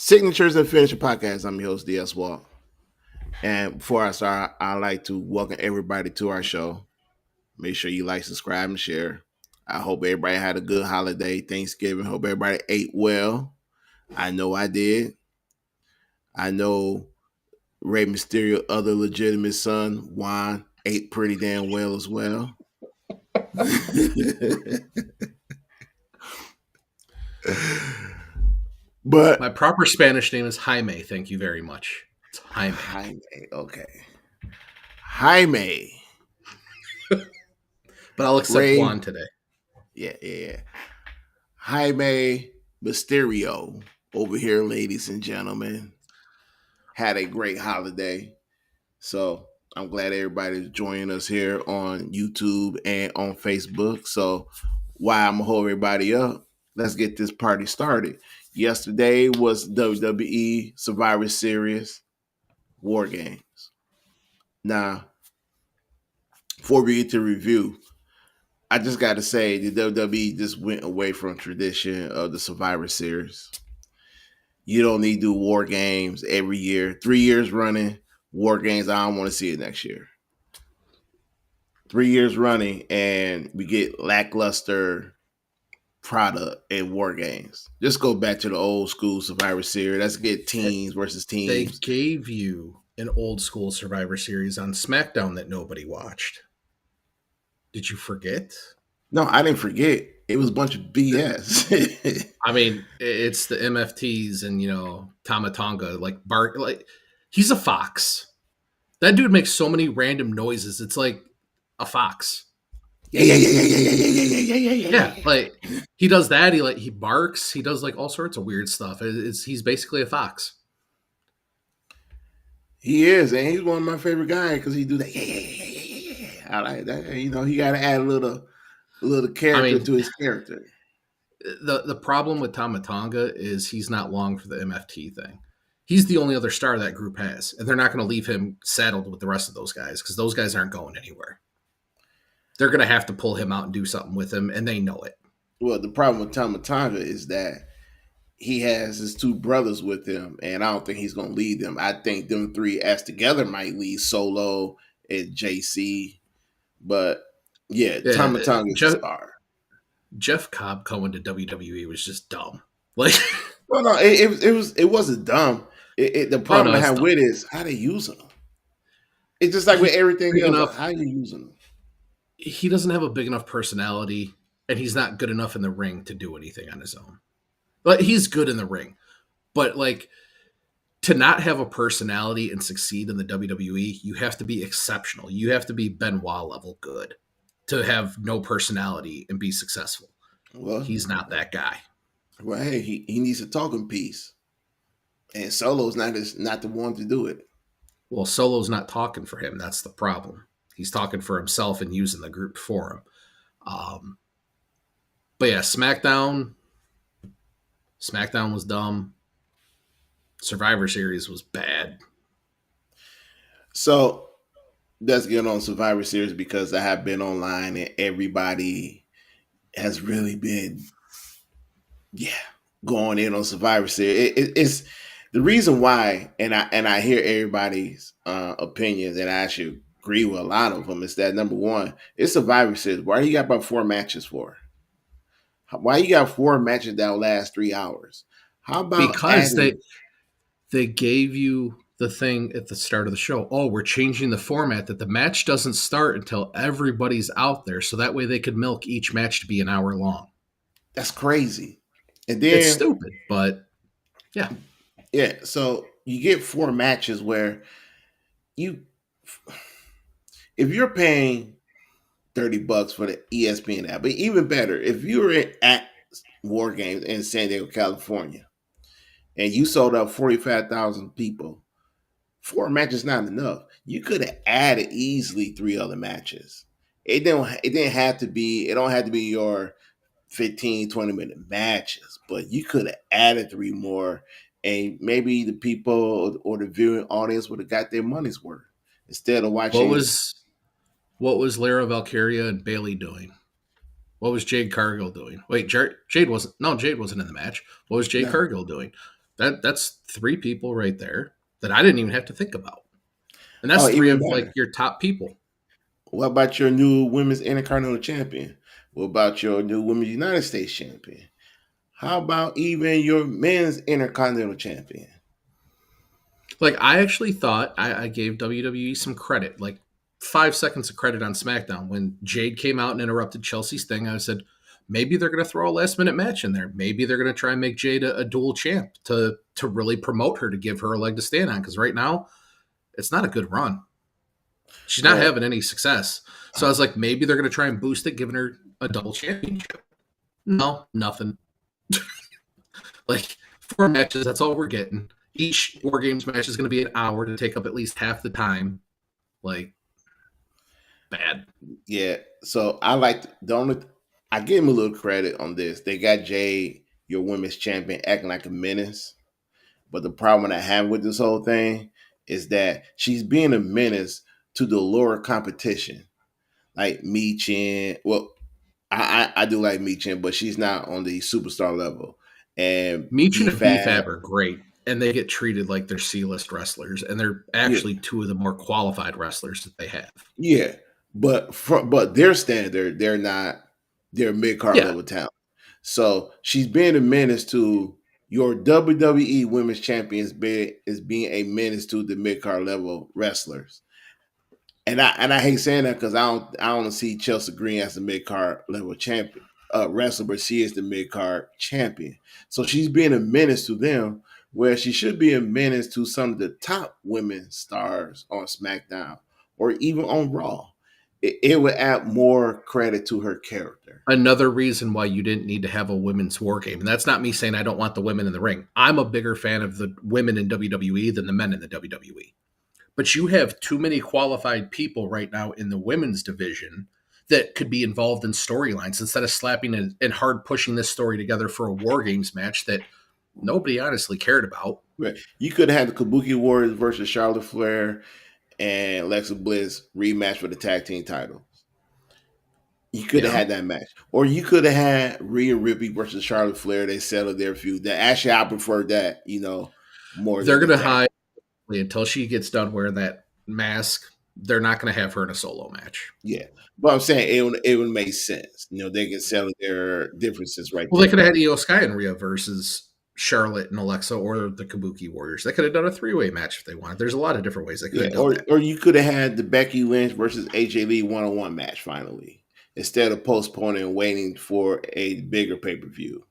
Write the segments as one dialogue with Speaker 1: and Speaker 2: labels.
Speaker 1: Signatures and Finisher Podcast. I'm your host, DS Walt. And before I start, I'd like to welcome everybody to our show. Make sure you like, subscribe, and share. I hope everybody had a good holiday, Thanksgiving. Hope everybody ate well. I know I did. I know Rey Mysterio, other legitimate son, Juan, ate pretty damn well as well. But
Speaker 2: my proper Spanish name is Jaime. Thank you very much. It's Jaime.
Speaker 1: Jaime, okay. Jaime.
Speaker 2: But I'll accept Juan today.
Speaker 1: Yeah. Jaime Mysterio over here, ladies and gentlemen. Had a great holiday. So I'm glad everybody's joining us here on YouTube and on Facebook. So while I'm going to hold everybody up, let's get this party started. Yesterday was WWE Survivor Series War Games. Now, before we get to review, I just got to say the WWE just went away from tradition of the Survivor Series. You don't need to do War Games every year. 3 years running, War Games, I don't want to see it next year. 3 years running, and we get lackluster product in War Games. Just go back to the old school Survivor Series. Let's get teams versus teams.
Speaker 2: They gave you an old school Survivor Series on SmackDown that nobody watched. Did you forget?
Speaker 1: No, I didn't forget. It was a bunch of BS.
Speaker 2: I mean, it's the MFTs and Tama Tonga, like Bart, like he's a fox. That dude makes so many random noises. It's like a fox.
Speaker 1: Yeah.
Speaker 2: Like he does that. He barks. He does like all sorts of weird stuff. He's basically a fox.
Speaker 1: He is, and he's one of my favorite guys because he do that. Yeah. I like that. He got to add a little character to his character.
Speaker 2: The problem with Tama Tonga is he's not long for the MFT thing. He's the only other star that group has, and they're not going to leave him saddled with the rest of those guys because those guys aren't going anywhere. They're going to have to pull him out and do something with him, and they know it.
Speaker 1: Well, the problem with Tama Tonga is that he has his two brothers with him, and I don't think he's going to lead them. I think them three as together might lead Solo and JC, but yeah, Tama Tonga is a star.
Speaker 2: Jeff Cobb coming to WWE was just dumb. Like,
Speaker 1: well, no, it wasn't dumb. The problem I have with it is how they using them. It's just like with everything else. How you using them?
Speaker 2: He doesn't have a big enough personality, and he's not good enough in the ring to do anything on his own. But he's good in the ring, but like to not have a personality and succeed in the WWE, you have to be exceptional. You have to be Benoit level good to have no personality and be successful. Well, he's not that guy.
Speaker 1: Well, hey, he needs a talking piece, and Solo's not the one to do it.
Speaker 2: Well, Solo's not talking for him. That's the problem. He's talking for himself and using the group for him. But yeah, SmackDown was dumb. Survivor Series was bad.
Speaker 1: So let's get on Survivor Series because I have been online and everybody has really been, going in on Survivor Series. It's the reason why, and I hear everybody's opinions, and I actually agree with a lot of them. Is that number one? It's Survivor Series. Why you got about 4 matches for? Why you got 4 matches that will last 3 hours? How about
Speaker 2: because they gave you the thing at the start of the show. Oh, we're changing the format that the match doesn't start until everybody's out there, so that way they could milk each match to be an hour long.
Speaker 1: That's crazy. And then
Speaker 2: it's stupid, but yeah.
Speaker 1: So you get 4 matches where if you're paying $30 for the ESPN app, but even better, if you were at War Games in San Diego, California, and you sold out 45,000 people, 4 matches not enough. You could have added easily 3 other matches. It don't have to be your 15, 20-minute matches, but you could have added 3 more, and maybe the people or the viewing audience would have got their money's worth instead of watching.
Speaker 2: What was Lara Valkyria and Bayley doing? What was Jade Cargill doing? Wait, Jade wasn't in the match. What was Jade Cargill doing? That's three people right there that I didn't even have to think about. And
Speaker 1: Oh,
Speaker 2: that's three
Speaker 1: even
Speaker 2: of like
Speaker 1: better.
Speaker 2: your top people.
Speaker 1: What about your new women's Intercontinental Champion? What about your new women's United States Champion? How about even your men's Intercontinental Champion?
Speaker 2: Like I actually thought I gave WWE some credit, like 5 seconds of credit on SmackDown when Jade came out and interrupted Chelsea's thing. I said maybe they're going to throw a last minute match in there. Maybe they're going to try and make Jade a dual champ to really promote her, to give her a leg to stand on. Because right now it's not a good run. She's not
Speaker 1: Well,
Speaker 2: having any success. So I was like, maybe they're going to try and boost it, giving her a double championship. No, nothing. Like 4 matches, that's all we're getting. Each War Games match is going to be an hour to take up at least half the time. Like, bad.
Speaker 1: yeah. So I like the only. I give him a little credit on this. They got Jade, your women's champion, acting like a menace. But the problem I have with this whole thing is that she's being a menace to the lower competition, like Mi Chen. Well, I do like Mi Chen, but she's not on the superstar level. And
Speaker 2: Meech
Speaker 1: B
Speaker 2: and
Speaker 1: Fab,
Speaker 2: BFAB are great, and they get treated like they're C-list wrestlers, and they're
Speaker 1: yeah,
Speaker 2: actually two of the more qualified wrestlers that they have.
Speaker 1: yeah. But their standard, they're not. They're mid card
Speaker 2: Yeah,
Speaker 1: level talent. So she's being a menace to your WWE Women's Champions. Is being a menace to the mid card level wrestlers. And I hate saying that because I don't see Chelsea Green as the mid card level champion wrestler, but she is the mid card champion. So she's being a menace to them, where she should be a menace to some of the top women stars on SmackDown or even on Raw. It would add more credit to her character.
Speaker 2: another reason why you didn't need to have a women's war game. And that's not me saying I don't want the women in the ring. I'm a bigger fan of the women in WWE than the men in the WWE. But you have too many qualified people right now in the women's division that could be involved in storylines instead of slapping and hard pushing this story together for a war games match that nobody honestly cared about.
Speaker 1: Right. You could have had the Kabuki Warriors versus Charlotte Flair and Alexa Bliss rematch for the tag team title. You could have
Speaker 2: Yeah.
Speaker 1: had that match, or you could have had Rhea Ripley versus Charlotte Flair. They settled their feud. That actually, I prefer that, more
Speaker 2: They're
Speaker 1: than the
Speaker 2: going to
Speaker 1: tag.
Speaker 2: hide until she gets done wearing that mask. They're not going to have her in a solo match.
Speaker 1: Yeah, but I'm saying it would make sense. They can settle their differences right
Speaker 2: Well, they
Speaker 1: there.
Speaker 2: could have had Io Sky and Rhea versus Charlotte and Alexa or the Kabuki Warriors. They could have done a three-way match if they wanted. There's a lot of different ways they could
Speaker 1: Yeah,
Speaker 2: have done
Speaker 1: or
Speaker 2: that.
Speaker 1: or you could have had the Becky Lynch versus AJ Lee 1-on-1 match finally, instead of postponing and waiting for a bigger pay per view.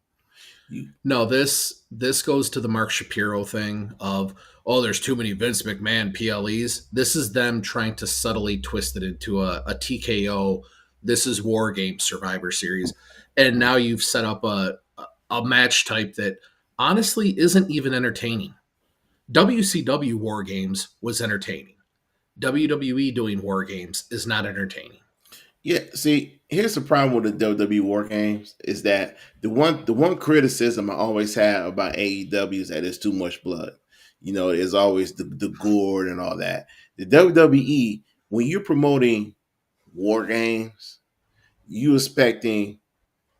Speaker 2: No, this goes to the Mark Shapiro thing of, oh, there's too many Vince McMahon PLEs. This is them trying to subtly twist it into a TKO. This is War Games Survivor Series, and now you've set up a match type that honestly isn't even entertaining. WCW War Games was entertaining. WWE doing War Games is not entertaining.
Speaker 1: Yeah, see, here's the problem with the WWE War Games is that the one criticism I always have about AEW is that it's too much blood. There's always the gore and all that. The WWE, when you're promoting War Games, you expecting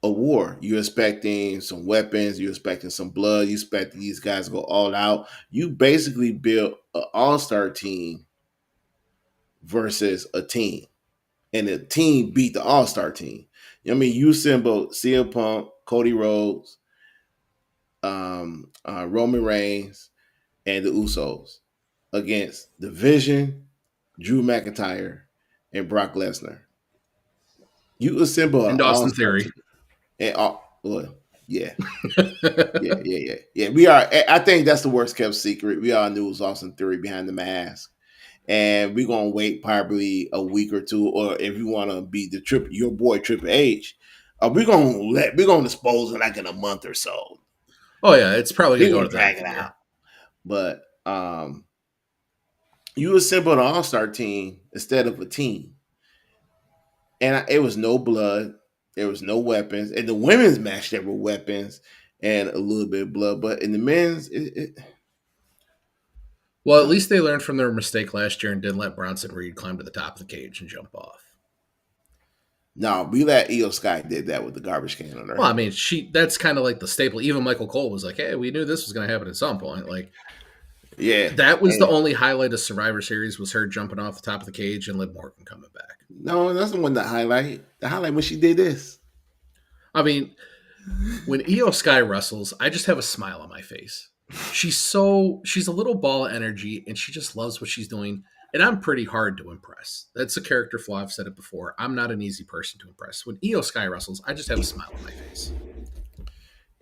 Speaker 1: a war. You're expecting some weapons. You're expecting some blood. You expect these guys to go all out. You basically build an all-star team versus a team, and the team beat the All Star team. You assembled CM Punk, Cody Rhodes, Roman Reigns, and the Usos against the Vision, Drew McIntyre, and Brock Lesnar. You assemble an
Speaker 2: And
Speaker 1: All
Speaker 2: Austin
Speaker 1: Star
Speaker 2: Theory.
Speaker 1: team, and well, yeah, yeah. We are. I think that's the worst kept secret. We all knew it was Austin Theory behind the mask. And we're gonna wait probably a week or two, or if you want to be your boy Triple H, we're gonna dispose it like in a month or so.
Speaker 2: Oh yeah, it's probably
Speaker 1: We're
Speaker 2: gonna go
Speaker 1: gonna
Speaker 2: to the end
Speaker 1: drag
Speaker 2: of
Speaker 1: it
Speaker 2: the
Speaker 1: out,
Speaker 2: year.
Speaker 1: but you assemble an All Star team instead of a team, and it was no blood, there was no weapons. In the women's match, there were weapons and a little bit of blood, but in the men's,
Speaker 2: Well, at
Speaker 1: no,
Speaker 2: least they learned from their mistake last year and didn't let Bronson Reed climb to the top of the cage and jump off.
Speaker 1: No, we let Io Sky did that with the garbage can on her
Speaker 2: Well, I
Speaker 1: head.
Speaker 2: mean, that's kind of like the staple. Even Michael Cole was like, "Hey, we knew this was going to happen at some point." Like
Speaker 1: Yeah.
Speaker 2: that was the
Speaker 1: And
Speaker 2: only highlight of Survivor Series was her jumping off the top of the cage and Liv Morgan coming back.
Speaker 1: no, that's the one that highlight. The highlight when she did this.
Speaker 2: I mean, when Io Sky wrestles, I just have a smile on my face. She's a little ball of energy and she just loves what she's doing. And I'm pretty hard to impress. That's a character flaw. I've said it before. I'm not an easy person to impress. When Io Sky wrestles, I just have a smile on my face.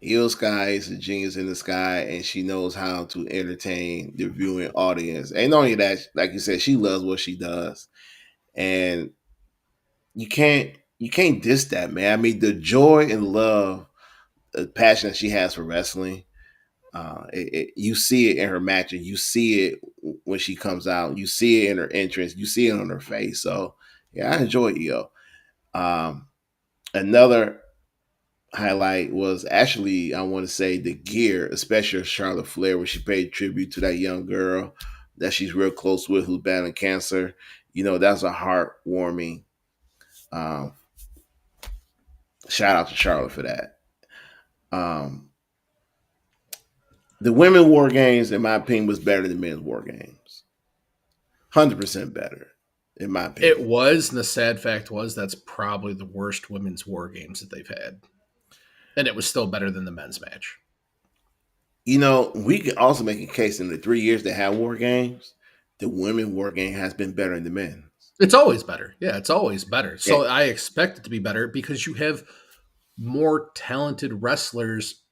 Speaker 1: Io Sky is a genius in the sky, and she knows how to entertain the viewing audience. And not only that, like you said, she loves what she does, and you can't diss that, man. I mean, the joy and love, the passion that she has for wrestling. You see it in her matches. You see it when she comes out. You see it in her entrance. You see it on her face. So yeah, I enjoy Io. Another highlight was actually, I want to say, the gear, especially Charlotte Flair, where she paid tribute to that young girl that she's real close with who's battling cancer. That's a heartwarming um, shout out to Charlotte for that. Um, the women war games, in my opinion, was better than men's war games. 100% better, in my
Speaker 2: It
Speaker 1: opinion.
Speaker 2: was, and the sad fact was that's probably the worst women's war games that they've had. And it was still better than the men's match.
Speaker 1: We can also make a case in the 3 years they had war games, the women war game has been better than the men.
Speaker 2: It's always better. Yeah, it's always better.
Speaker 1: Yeah,
Speaker 2: So I expect it to be better because you have more talented wrestlers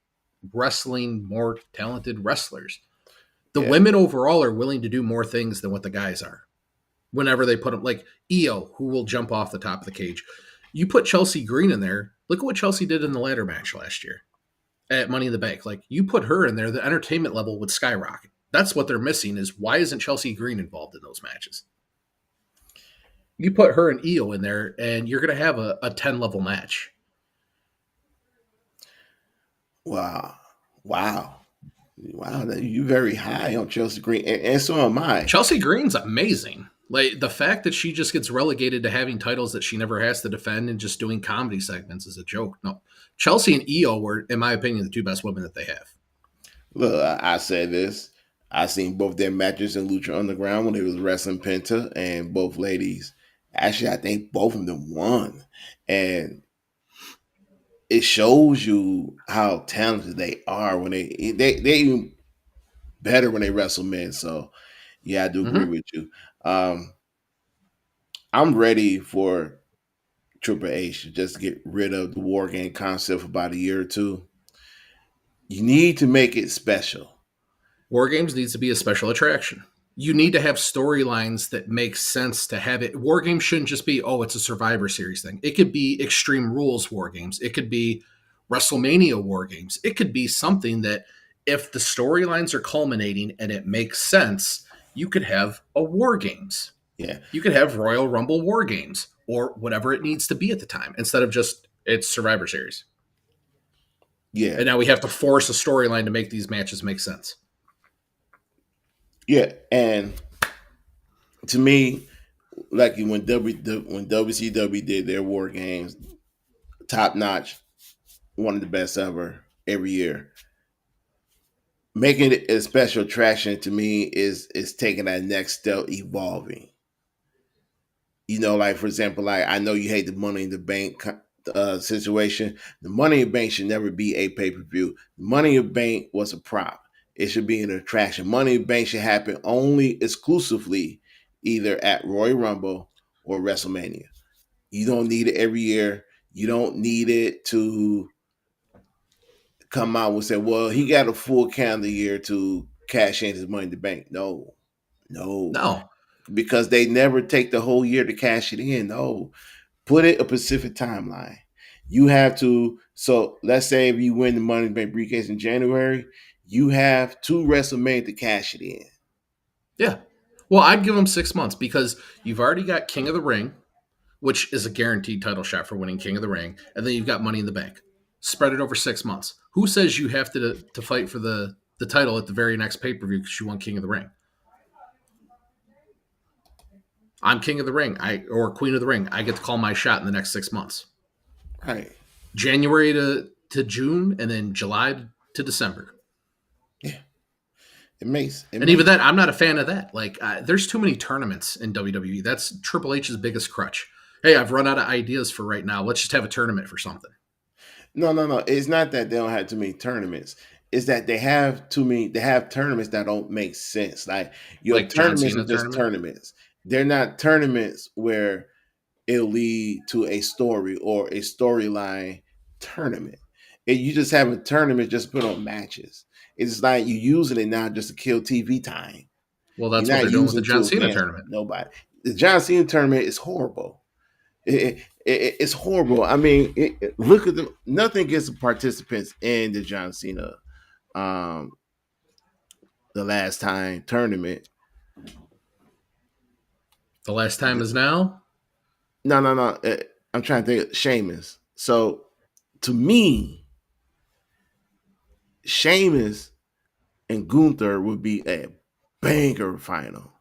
Speaker 2: wrestling more talented wrestlers. The
Speaker 1: yeah,
Speaker 2: women overall are willing to do more things than what the guys are. Whenever they put them, like Io, who will jump off the top of the cage. You put Chelsea Green in there. Look at what Chelsea did in the ladder match last year at Money in the Bank. Like you put her in there, the entertainment level would skyrocket. That's what they're missing is why isn't Chelsea Green involved in those matches? You put her and Io in there, and you're going to have a 10 level match.
Speaker 1: wow, wow, wow. You very high on Chelsea Green, and so am I.
Speaker 2: Chelsea Green's amazing. Like the fact that she just gets relegated to having titles that she never has to defend and just doing comedy segments is a joke. No, Chelsea and Io were, in my opinion, the two best women that they have.
Speaker 1: Look, I said this. I seen both their matches in Lucha Underground when they was wrestling Penta, and both ladies. Actually, I think both of them won, and it shows you how talented they are when they even better when they wrestle men. So yeah, I do agree
Speaker 2: Mm-hmm.
Speaker 1: with you. Um, I'm ready for Triple H to just get rid of the war game concept for about a year or two. You need to make it special.
Speaker 2: War Games needs to be a special attraction. You need to have storylines that make sense to have it. War Games shouldn't just be, oh, it's a Survivor Series thing. It could be Extreme Rules War Games. It could be WrestleMania War Games. It could be something that, if the storylines are culminating and it makes sense, you could have a War Games.
Speaker 1: Yeah,
Speaker 2: You could have Royal Rumble War Games or whatever it needs to be at the time instead of just it's Survivor Series.
Speaker 1: yeah,
Speaker 2: And now we have to force a storyline to make these matches make sense.
Speaker 1: yeah. And to me, like when WCW did their war games, top notch, one of the best ever every year. Making it a special attraction to me is taking that next step, evolving. Like for example, like I know you hate the Money in the Bank situation. The Money in the Bank should never be a pay per view. Money in the Bank was a prop. It should be an attraction. Money in the Bank should happen only exclusively either at Royal Rumble or WrestleMania. You don't need it every year. You don't need it to come out and say, well, he got a full calendar year to cash in his Money in the Bank. No, no,
Speaker 2: No,
Speaker 1: because they never take the whole year to cash it in. No, put it a specific timeline. You have to. So let's say if you win the Money in the Bank briefcase in January, you have two WrestleMania to cash it in.
Speaker 2: yeah. Well, I'd give them 6 months because you've already got King of the Ring, which is a guaranteed title shot for winning King of the Ring, and then you've got Money in the Bank. Spread it over 6 months. Who says you have to fight for the title at the very next pay per view because you won King of the Ring? I'm king of the ring, or queen of the ring. I get to call my shot in the next 6 months,
Speaker 1: Right.
Speaker 2: January to June, and then July to December.
Speaker 1: Yeah. It
Speaker 2: And even
Speaker 1: makes
Speaker 2: then, I'm not a fan of that. Like, there's too many tournaments in WWE. That's Triple H's biggest crutch. Hey, I've run out of ideas for right now. Let's just have a tournament for something.
Speaker 1: no. It's not that they don't have too many tournaments. It's that they have too many. They have tournaments that don't make sense. Like your
Speaker 2: Like John
Speaker 1: tournaments are
Speaker 2: Cena
Speaker 1: just
Speaker 2: tournament.
Speaker 1: tournaments. They're not tournaments where it'll lead to a story or a storyline tournament. You just have a tournament just put on matches. It's like you using it now just to kill TV time.
Speaker 2: Well,
Speaker 1: You're
Speaker 2: that's what
Speaker 1: not
Speaker 2: they're doing with the
Speaker 1: using it
Speaker 2: John
Speaker 1: to
Speaker 2: Cena
Speaker 1: advance
Speaker 2: tournament.
Speaker 1: nobody. The John Cena tournament is horrible. It's horrible. I mean, look at the nothing against the participants in the John Cena, um, the last time tournament.
Speaker 2: The last time is now.
Speaker 1: No. I'm trying to think. Of Sheamus. So to me, Sheamus and Gunther would be a banger final.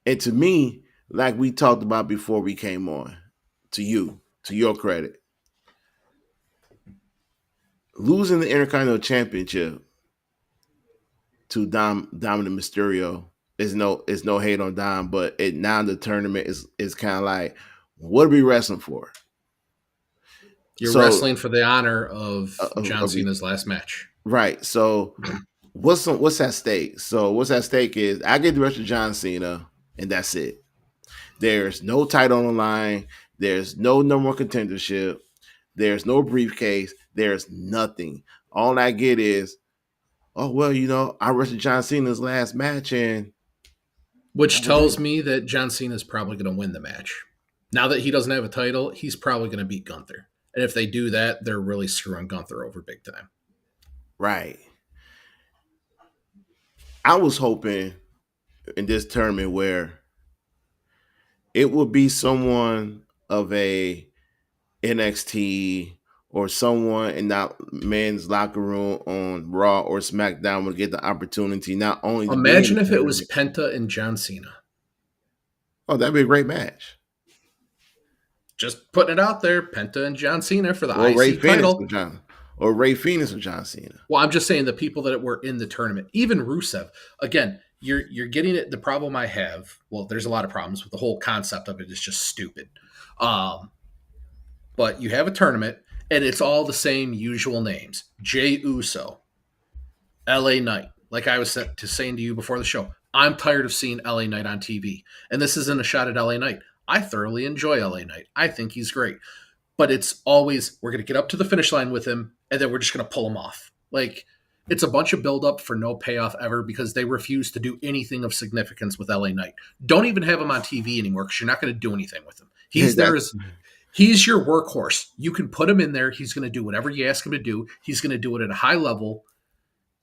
Speaker 1: And to me, like we talked about before we came on, to your credit, losing the Intercontinental Championship to Dominic Mysterio is no hate on Dom, but now the tournament is kind of like, what are we wrestling for?
Speaker 2: You're
Speaker 1: So
Speaker 2: wrestling for the honor of John
Speaker 1: of
Speaker 2: Cena's last match.
Speaker 1: right. So what's at stake? So what's at stake is I get the rest of John Cena, and that's it. There's no title on the line. There's no number one contendership. There's no briefcase. There's nothing. All I get is, oh well, I wrestled John Cena's last match, and
Speaker 2: Which
Speaker 1: that was
Speaker 2: tells
Speaker 1: it.
Speaker 2: me that John Cena is probably going to win the match. Now that he doesn't have a title, he's probably going to beat Gunther. And if they do that, they're really screwing Gunther over big time.
Speaker 1: Right. I was hoping in this tournament where it would be someone of a NXT or someone in that men's locker room on Raw or SmackDown would get the opportunity not only to be in
Speaker 2: Imagine
Speaker 1: the
Speaker 2: if it was
Speaker 1: tournament.
Speaker 2: Penta and John Cena.
Speaker 1: Oh, that'd be a great match.
Speaker 2: Just putting it out there, Penta and John Cena for the
Speaker 1: Or Ray
Speaker 2: IC
Speaker 1: Phoenix
Speaker 2: title.
Speaker 1: with John, or Ray Phoenix with John Cena.
Speaker 2: Well, I'm just saying the people that were in the tournament, even Rusev. Again, you're getting it. The problem I have, well, there's a lot of problems with the whole concept of it. Is just stupid. Um, but you have a tournament, and it's all the same usual names: Jay Uso, L.A. Knight. Like I was saying to you before the show, I'm tired of seeing L.A. Knight on TV, and this isn't a shot at L.A. Knight. I thoroughly enjoy L.A. Knight. I think he's great, but it's always we're going to get up to the finish line with him, and then we're just going to pull him off. Like it's a bunch of buildup for no payoff ever because they refuse to do anything of significance with LA Knight. Don't even have him on TV anymore because you're not going to do anything with him. He's there
Speaker 1: That's
Speaker 2: as he's your workhorse. You can put him in there. He's going to do whatever you ask him to do. He's going to do it at a high level,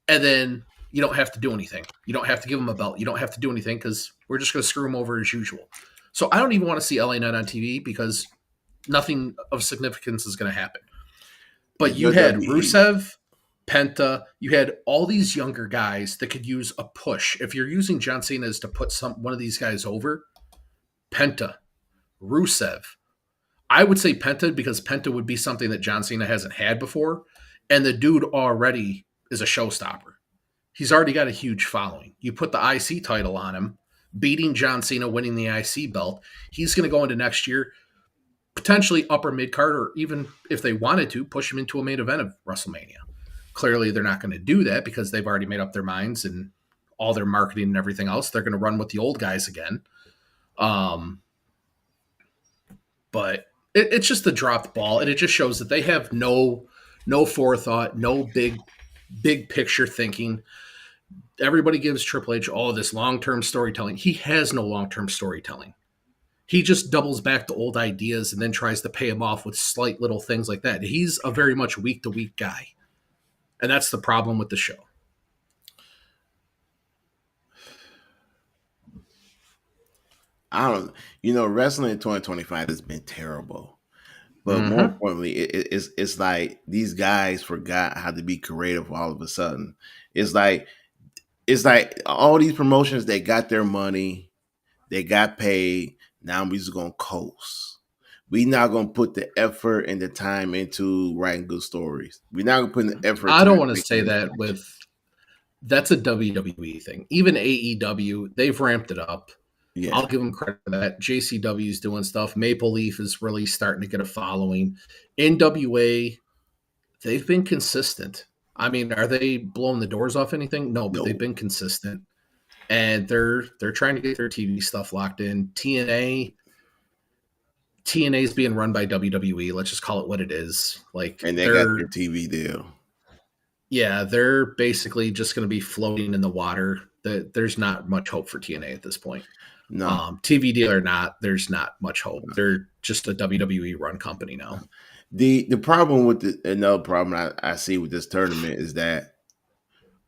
Speaker 2: and then you don't have to do anything. You don't have to give him a belt. You don't have to do anything because we're just going to screw him over as usual. So I don't even want to see LA Knight on TV because nothing of significance is going to happen. But you had
Speaker 1: WWE.
Speaker 2: Rusev, Penta, you had all these younger guys that could use a push. If you're using John Cena as to put one of these guys over, Penta, Rusev. I would say Penta because Penta would be something that John Cena hasn't had before. And the dude already is a showstopper. He's already got a huge following. You put the IC title on him, beating John Cena, winning the IC belt. He's going to go into next year, potentially upper mid card, or even if they wanted to, push him into a main event of WrestleMania. Clearly, they're not going to do that because they've already made up their minds and all their marketing and everything else. They're going to run with the old guys again. But it's just the dropped ball, and it just shows that they have no forethought, no big picture thinking. Everybody gives Triple H all this long-term storytelling. He has no long-term storytelling. He just doubles back to old ideas and then tries to pay him off with slight little things like that. He's a very much week-to-week guy. And that's the problem with the show.
Speaker 1: I don't. Wrestling in 2025 has been terrible. But more
Speaker 2: Mm-hmm.
Speaker 1: importantly, it's like these guys forgot how to be creative all of a sudden. It's like all these promotions, they got their money, They got paid. Now we just gonna coast. We not gonna put the effort and the time into writing good stories. We're not gonna put the effort
Speaker 2: I
Speaker 1: to
Speaker 2: don't want to
Speaker 1: making
Speaker 2: say
Speaker 1: this
Speaker 2: that
Speaker 1: match.
Speaker 2: with that's a WWE thing. Even AEW, they've ramped it up.
Speaker 1: Yeah,
Speaker 2: I'll give them credit for that. JCW is doing stuff. Maple Leaf is really starting to get a following. NWA, they've been consistent. I mean, are they blowing the doors off anything? No, but they've
Speaker 1: no.
Speaker 2: been consistent. And they're trying to get their TV stuff locked in. TNA is being run by WWE. Let's just call it what it is. Like
Speaker 1: And they got their TV deal.
Speaker 2: they're basically just going to be floating in the water. There's not much hope for TNA at this point.
Speaker 1: No.
Speaker 2: TV deal or not, there's not much hope. They're just a WWE run company now.
Speaker 1: The problem with another problem I see with this tournament is that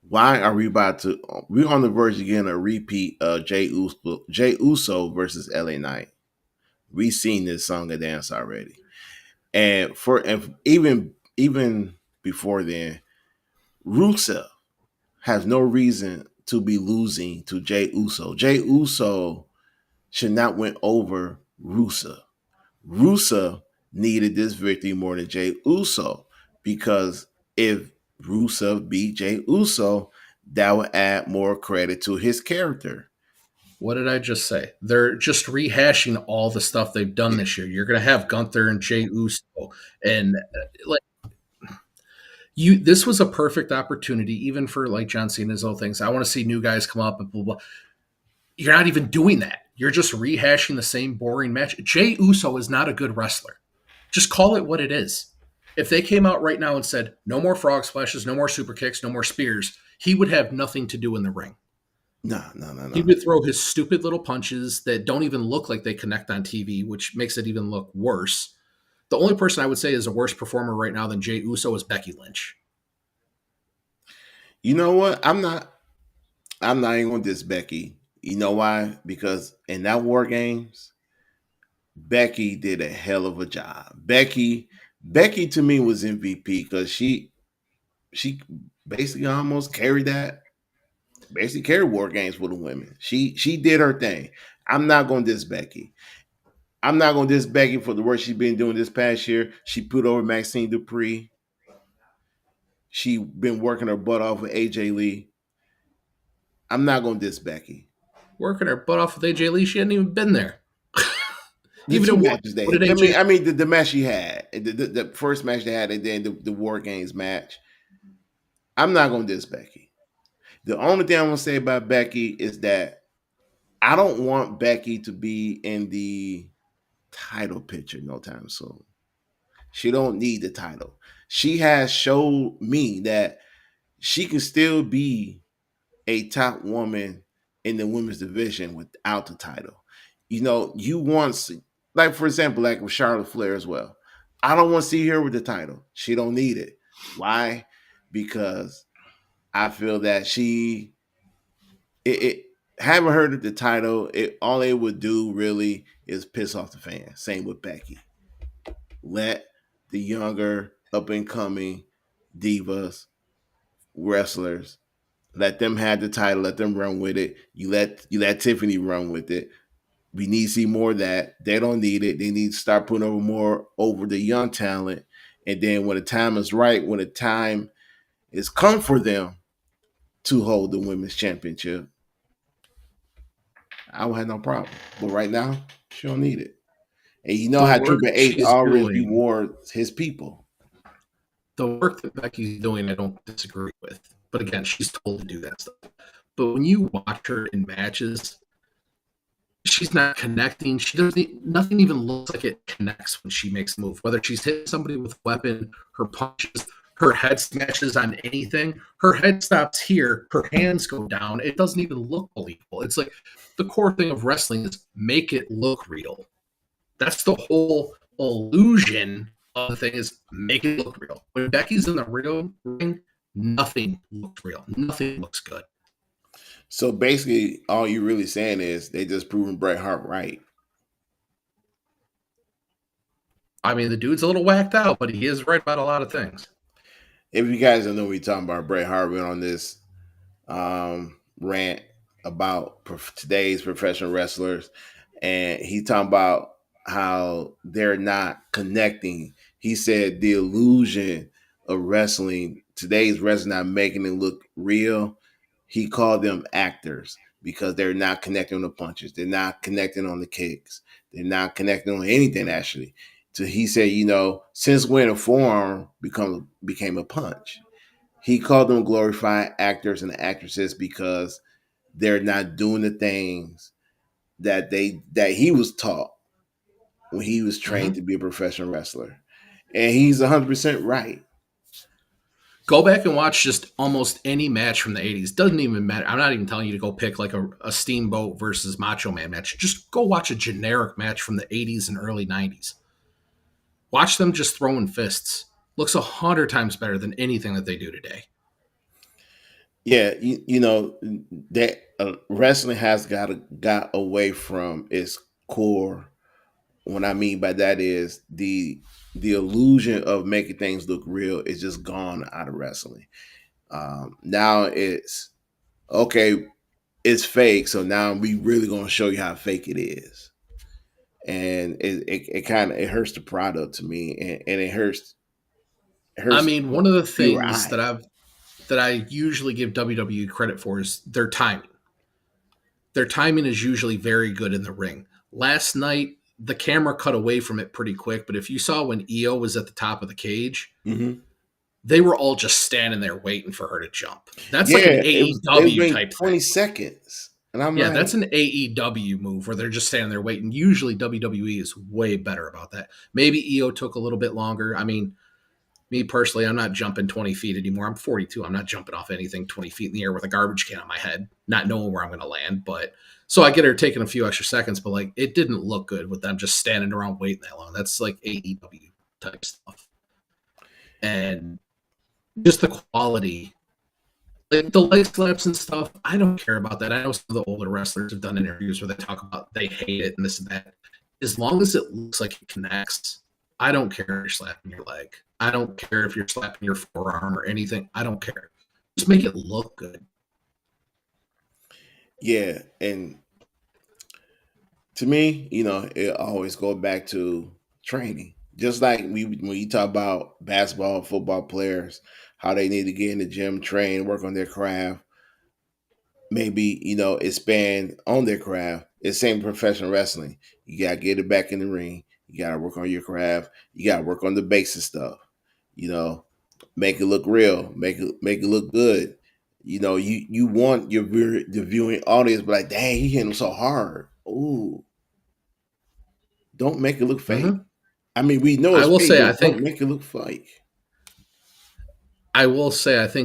Speaker 1: why are we about to? We're on the verge of getting a repeat of Jay Uso versus LA Knight. We've seen this song and dance already, and even before then, Rusev has no reason to be losing to Jay Uso. Jay Uso should not win over Rusev. Rusev needed this victory more than Jay Uso because if Rusev beat Jay Uso, that would add more credit to his character.
Speaker 2: What did I just say? They're just rehashing all the stuff they've done this year. You're going to have Gunther and Jay Uso, and like you, this was a perfect opportunity, even for like John Cena's old things. I want to see new guys come up and blah blah. You're not even doing that. You're just rehashing the same boring match. Jay Uso is not a good wrestler. Just call it what it is. If they came out right now and said, no more frog splashes, no more super kicks, no more spears, he would have nothing to do in the ring.
Speaker 1: No.
Speaker 2: He would throw his stupid little punches that don't even look like they connect on TV, which makes it even look worse. The only person I would say is a worse performer right now than Jay Uso is Becky Lynch.
Speaker 1: You know what? I'm not even going to diss Becky. You know why? Because in that War Games, Becky did a hell of a job. Becky to me was MVP because she basically almost carried that. Basically carried War Games with the women. She did her thing. I'm not going to diss Becky. I'm not going to diss Becky for the work she's been doing this past year. She put over Maxine Dupree. She been working her butt off with AJ Lee. I'm not going to diss Becky.
Speaker 2: Working her butt off with AJ Lee. She hadn't even been there.
Speaker 1: The two matches they
Speaker 2: what
Speaker 1: had.
Speaker 2: did AJ
Speaker 1: I mean the match she had, the first match they had, and then the War Games match. I'm not going to diss Becky. The only thing I'm going to say about Becky is that I don't want Becky to be in the title picture no time soon. She don't need the title. She has showed me that she can still be a top woman in the women's division without the title. You know, you want, like for example, like with Charlotte Flair as well. I don't want to see her with the title. She don't need it. Why? Because I feel that it having her at the title, all it would do really is piss off the fans. Same with Becky. Let the younger up and coming divas, wrestlers, let them have the title, let them run with it. You let Tiffany run with it. We need to see more of that. They don't need it. They need to start putting over more over the young talent. And then when the time is right, when the time is come for them to hold the women's championship, I don't have no problem. But right now, she don't need it. And you know
Speaker 2: the
Speaker 1: how
Speaker 2: work
Speaker 1: Triple H
Speaker 2: she's
Speaker 1: always
Speaker 2: doing,
Speaker 1: rewards his people.
Speaker 2: the work that Becky's doing, I don't disagree with. But again, she's told to do that stuff. But when you watch her in matches, she's not connecting. She doesn't. Nothing even looks like it connects when she makes a move. Whether she's hitting somebody with a weapon, her punches, her head smashes on anything. Her head stops here. Her hands go down. It doesn't even look believable. It's like the core thing of wrestling is make it look real. That's the whole illusion of the thing is make it look real. When Becky's in the real ring, nothing looks real. Nothing looks good.
Speaker 1: So basically, all you're really saying is they just proving Bret Hart right.
Speaker 2: I mean, the dude's a little whacked out, but he is right about a lot of things.
Speaker 1: If you guys don't know what we're talking about, Bret Hart went on this rant about today's professional wrestlers, and he talking about how they're not connecting. He said the illusion of wrestling, today's wrestling, not making it look real. He called them actors because they're not connecting on the punches, they're not connecting on the kicks, they're not connecting on anything actually. So he said, since when a forearm became a punch, he called them glorified actors and actresses because they're not doing the things that he was taught when he was trained
Speaker 2: Mhm.
Speaker 1: to be a professional wrestler. And he's 100% right.
Speaker 2: Go back and watch just almost any match from the 80s. Doesn't even matter. I'm not even telling you to go pick like a Steamboat versus Macho Man match. Just go watch a generic match from the 80s and early 90s. Watch them just throwing fists. Looks 100 times better than anything that they do today.
Speaker 1: Yeah, that wrestling has got away from its core. What I mean by that is the illusion of making things look real is just gone out of wrestling. Now it's okay. It's fake, so now we really gonna show you how fake it is, and it kind of it hurts the product to me, and it
Speaker 2: I
Speaker 1: hurts
Speaker 2: mean, one of the
Speaker 1: viewer
Speaker 2: things
Speaker 1: eye.
Speaker 2: that I usually give WWE credit for is their timing. Their timing is usually very good in the ring. Last night, the camera cut away from it pretty quick, but if you saw when Io was at the top of the cage,
Speaker 1: Mm-hmm.
Speaker 2: they were all just standing there waiting for her to jump. That's like an
Speaker 1: Yeah, they
Speaker 2: AEW
Speaker 1: wait
Speaker 2: type
Speaker 1: 20
Speaker 2: thing.
Speaker 1: seconds, and I'm
Speaker 2: Yeah,
Speaker 1: like,
Speaker 2: that's an AEW move where they're just standing there waiting. Usually WWE is way better about that. Maybe EO took a little bit longer. I mean, me personally, I'm not jumping 20 feet anymore. I'm 42. I'm not jumping off anything 20 feet in the air with a garbage can on my head, not knowing where I'm going to land. But so I get her taking a few extra seconds, but like it didn't look good with them just standing around waiting that long. That's like AEW type stuff. And just the quality, like the leg slaps and stuff, I don't care about that. I know some of the older wrestlers have done interviews where they talk about they hate it and this and that. As long as it looks like it connects, I don't care if you're slapping your leg. I don't care if you're slapping your forearm or anything. I don't care. Just make it look good.
Speaker 1: yeah. And to me, it always goes back to training. Just like when you talk about basketball, football players, how they need to get in the gym, train, work on their craft, maybe, expand on their craft. It's same professional wrestling. You gotta get it back in the ring. You gotta work on your craft. You gotta work on the basic stuff. You know, make it look real. Make it look good. You want the viewing audience, but like, dang, he hit him so hard. Ooh, don't make it look fake.
Speaker 2: Mm-hmm.
Speaker 1: I mean, we know
Speaker 2: I
Speaker 1: it's
Speaker 2: will
Speaker 1: fake,
Speaker 2: say, I
Speaker 1: but don't
Speaker 2: think
Speaker 1: make it look fake.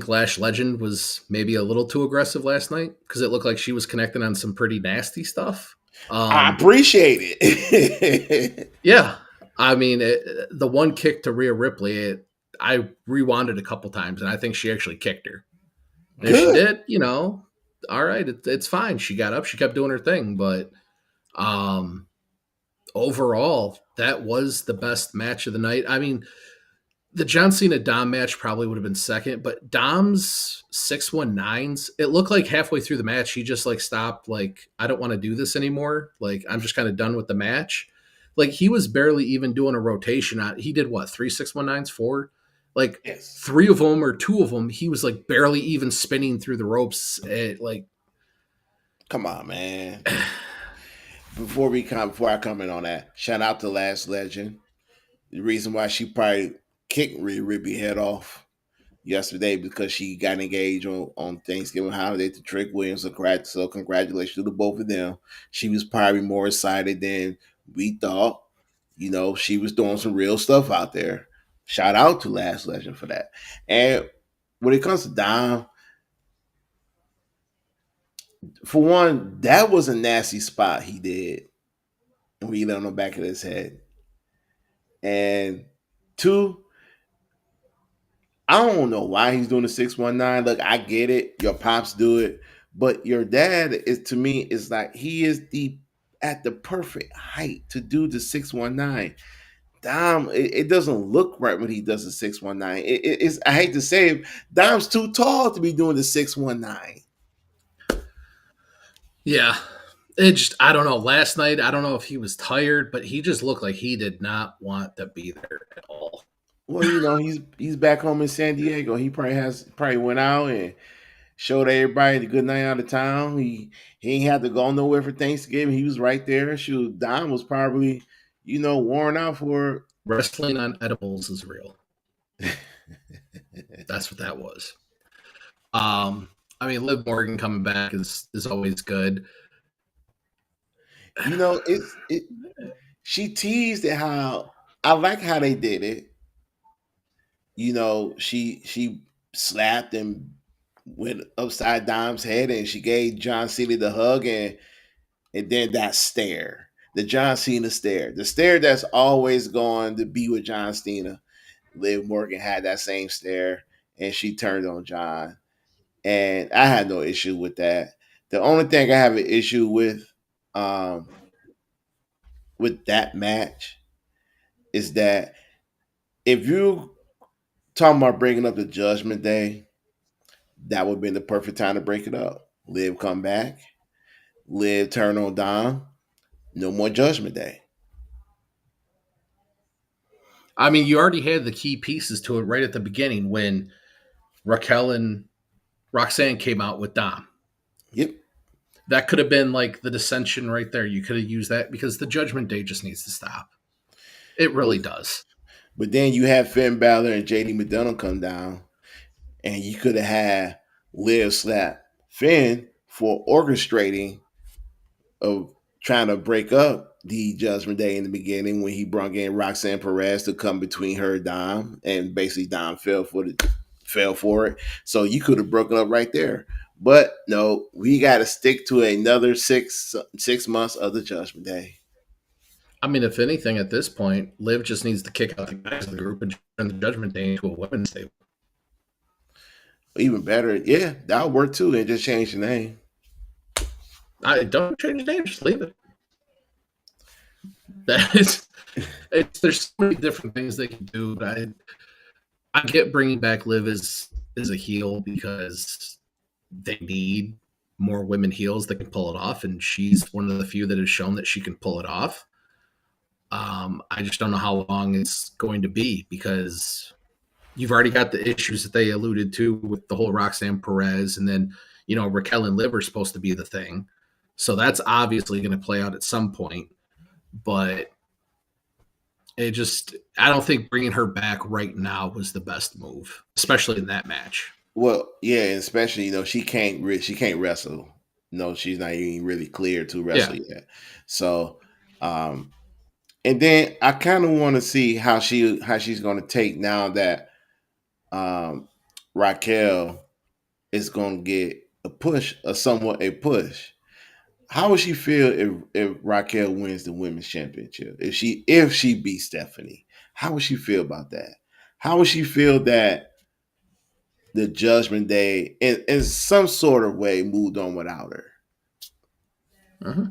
Speaker 2: Lash Legend was maybe a little too aggressive last night because it looked like she was connecting on some pretty nasty stuff.
Speaker 1: I
Speaker 2: Um,
Speaker 1: appreciate it.
Speaker 2: Yeah, I mean, the one kick to Rhea Ripley, I rewound it a couple times, and I think she actually kicked her. And if she
Speaker 1: Good.
Speaker 2: did, all right, it's fine. She got up, she kept doing her thing, but um, overall, that was the best match of the night. I mean, the John Cena Dom match probably would have been second, but Dom's 619s, it looked like halfway through the match, he just like stopped, like, I don't want to do this anymore. Like, I'm just kind of done with the match. Like, he was barely even doing a rotation on, he did what, 3 619s, four? Like,
Speaker 1: Yes.
Speaker 2: three of them or two of them, he was like barely even spinning through the ropes. Like,
Speaker 1: Come on, man. Before I comment on that, shout out to Last Legend. The reason why she probably kicked Rhea Ripley head off yesterday because she got engaged on Thanksgiving holiday to Trick Williams. So congratulations to the both of them. She was probably more excited than we thought. She was doing some real stuff out there. Shout out to Last Legend for that. And when it comes to Dom, for one, that was a nasty spot he did when he let on the back of his head. And two, I don't know why he's doing the 619. Look, I get it. Your pops do it. But your dad is, to me, is like he is the at the perfect height to do the 619. Dom, it doesn't look right when he does the 619. It's, I hate to say it, Dom's too tall to be doing the 619.
Speaker 2: Yeah. It just, I don't know. Last night, I don't know if he was tired, but he just looked like he did not want to be there at all.
Speaker 1: Well, he's back home in San Diego. He probably went out and showed everybody the good night out of town. He ain't had to go nowhere for Thanksgiving. He was right there. Shoot, Don was probably, worn out for
Speaker 2: Wrestling on edibles is real. That's what that was. I mean, Liv Morgan coming back is always good.
Speaker 1: it she teased it how I like how they did it. She slapped and went upside Dom's head and she gave John Cena the hug and then that stare. The John Cena stare. The stare that's always going to be with John Cena. Liv Morgan had that same stare and she turned on John. And I had no issue with that. The only thing I have an issue um with that match is that if you talking about breaking up the Judgment Day, that would have been the perfect time to break it up. Liv come back, Liv turn on Dom, no more Judgment Day.
Speaker 2: I mean, you already had the key pieces to it right at the beginning when Raquel and Roxanne came out with Dom.
Speaker 1: Yep.
Speaker 2: That could have been like the dissension right there. You could have used that because the Judgment Day just needs to stop. It really
Speaker 1: But,
Speaker 2: does.
Speaker 1: but then you have Finn Balor and JD McDonough come down, and you could have had Liv slap Finn for orchestrating of trying to break up the Judgment Day in the beginning when he brought in Roxanne Perez to come between her and Dom, and basically Dom fell for it. So you could have broken up right there. But no, we got to stick to another 6 months of the Judgment Day.
Speaker 2: I mean, if anything, at this point, Liv just needs to kick out the guys of the group and turn the Judgment Day into a women's stable.
Speaker 1: Even better, yeah, that'll work too, and just change the name.
Speaker 2: I don't change the name, just leave it. That is, there's so many different things they can do, but I get bringing back Liv as a heel because they need more women heels that can pull it off, and she's one of the few that has shown that she can pull it off. I just don't know how long it's going to be because you've already got the issues that they alluded to with the whole Roxanne Perez, and then Raquel and Liv are supposed to be the thing, so that's obviously going to play out at some point. But I don't think bringing her back right now was the best move, especially in that match.
Speaker 1: Well, yeah, and especially she can't wrestle. No, she's not even really cleared to
Speaker 2: Yeah,
Speaker 1: wrestle yet. So, um, and then I kind of want to see how she's going to take now that um, Raquel is going to get a push, or somewhat a push. How would she feel if Raquel wins the women's championship? If she beats Stephanie, how would she feel about that? How would she feel that the Judgment Day in some sort of way moved on without her?
Speaker 2: uh-huh.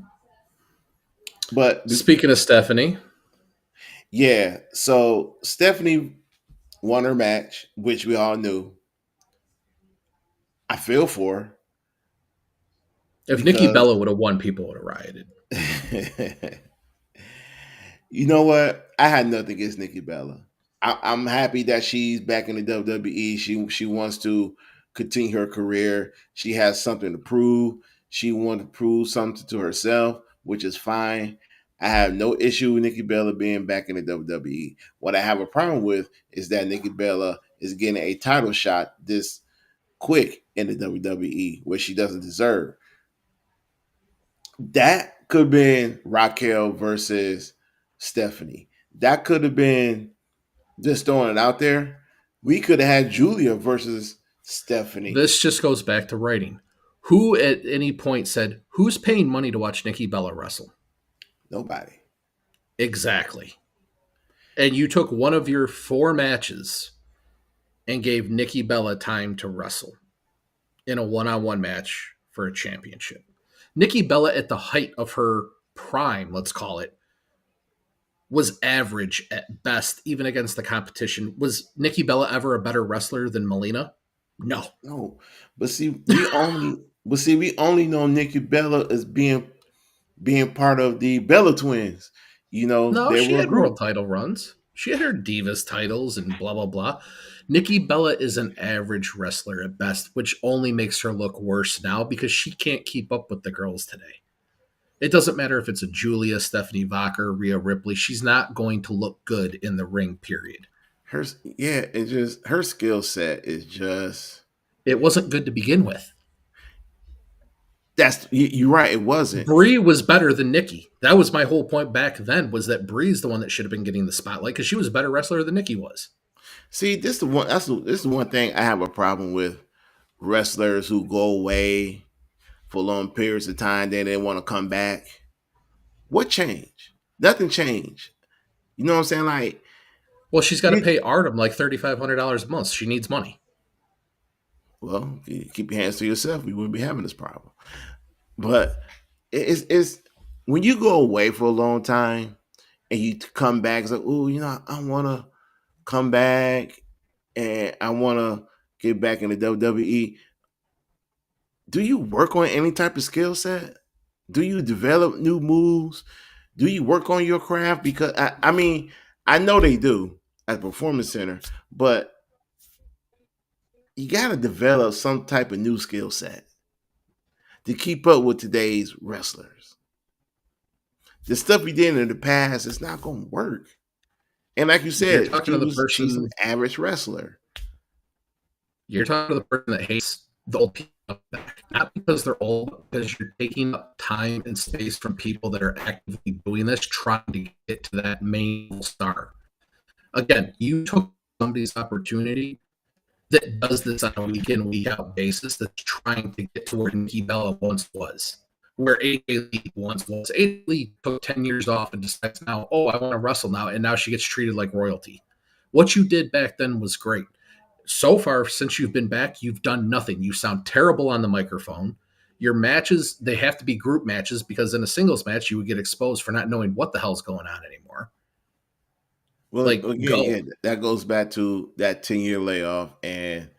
Speaker 1: But
Speaker 2: Speaking of Stephanie,
Speaker 1: yeah, so Stephanie won her match, which we all knew. I feel for her
Speaker 2: if Nikki
Speaker 1: because
Speaker 2: Bella would have won, people would have rioted.
Speaker 1: you know what? I had nothing against Nikki Bella. I'm happy that she's back in the WWE. She wants to continue her career. She has something to prove. She wants to prove something to herself, which is fine. I have no issue with Nikki Bella being back in the WWE. What I have a problem with is that Nikki Bella is getting a title shot this quick in the WWE, where she doesn't deserve. That could have been Raquel versus Stephanie. That could have been, just throwing it out there, we could have had Julia versus Stephanie.
Speaker 2: This just goes back to writing. Who at any point said, who's paying money to watch Nikki Bella wrestle?
Speaker 1: Nobody.
Speaker 2: Exactly. And you took one of your 4 matches and gave Nikki Bella time to wrestle in a one-on-one match for a championship. Nikki Bella at the height of her prime, let's call it, was average at best, even against the competition. Was Nikki Bella ever a better wrestler than Melina? No.
Speaker 1: No. But see, we only But see, we only know Nikki Bella as being part of the Bella Twins. You know,
Speaker 2: No,
Speaker 1: they
Speaker 2: she
Speaker 1: were a
Speaker 2: had world
Speaker 1: group.
Speaker 2: title runs. She had her Divas titles and blah blah blah. Nikki Bella is an average wrestler at best, which only makes her look worse now because she can't keep up with the girls today. It doesn't matter if it's a Julia, Stephanie Vacher, Rhea Ripley. She's not going to look good in the ring, period.
Speaker 1: Yeah, it's just her skill set is just
Speaker 2: It wasn't good to begin with.
Speaker 1: you're right. It wasn't.
Speaker 2: Brie was better than Nikki. That was my whole point back then, was that Brie's the one that should have been getting the spotlight because she was a better wrestler than Nikki was.
Speaker 1: See, this is the one thing I have a problem with wrestlers who go away for long periods of time, then they want to come back. What changed? Nothing changed. You know what I'm saying? Like,
Speaker 2: Well, she's got to
Speaker 1: you,
Speaker 2: pay Artem like $3,500 a month. She needs money.
Speaker 1: well, if you keep your hands to yourself, we wouldn't be having this problem. But it's when you go away for a long time and you come back, it's like, oh, I want to come back and I want to get back in the WWE. Do you work on any type of skill set? Do you develop new moves? Do you work on your craft? Because I mean, I know they do at the performance center, but you got to develop some type of new skill set to keep up with today's wrestlers. The stuff you did in the past, it's not going to work. And like you
Speaker 2: You're
Speaker 1: said,
Speaker 2: talking to the
Speaker 1: she's an
Speaker 2: person.
Speaker 1: average wrestler.
Speaker 2: You're talking to the person that hates the old people back, not because they're old, but because you're taking up time and space from people that are actively doing this, trying to get to that main star. Again, you took somebody's opportunity that does this on a week in, week out basis that's trying to get to where Nikki Bella once was, where AJ Lee once was. AJ Lee took 10 years off and decides now, oh, I want to wrestle now. And now she gets treated like royalty. What you did back then was great. So far, since you've been back, you've done nothing. You sound terrible on the microphone. Your matches, they have to be group matches because in a singles match, you would get exposed for not knowing what the hell's going on anymore.
Speaker 1: Well,
Speaker 2: Like,
Speaker 1: again,
Speaker 2: go.
Speaker 1: yeah, that goes back to that 10-year layoff, and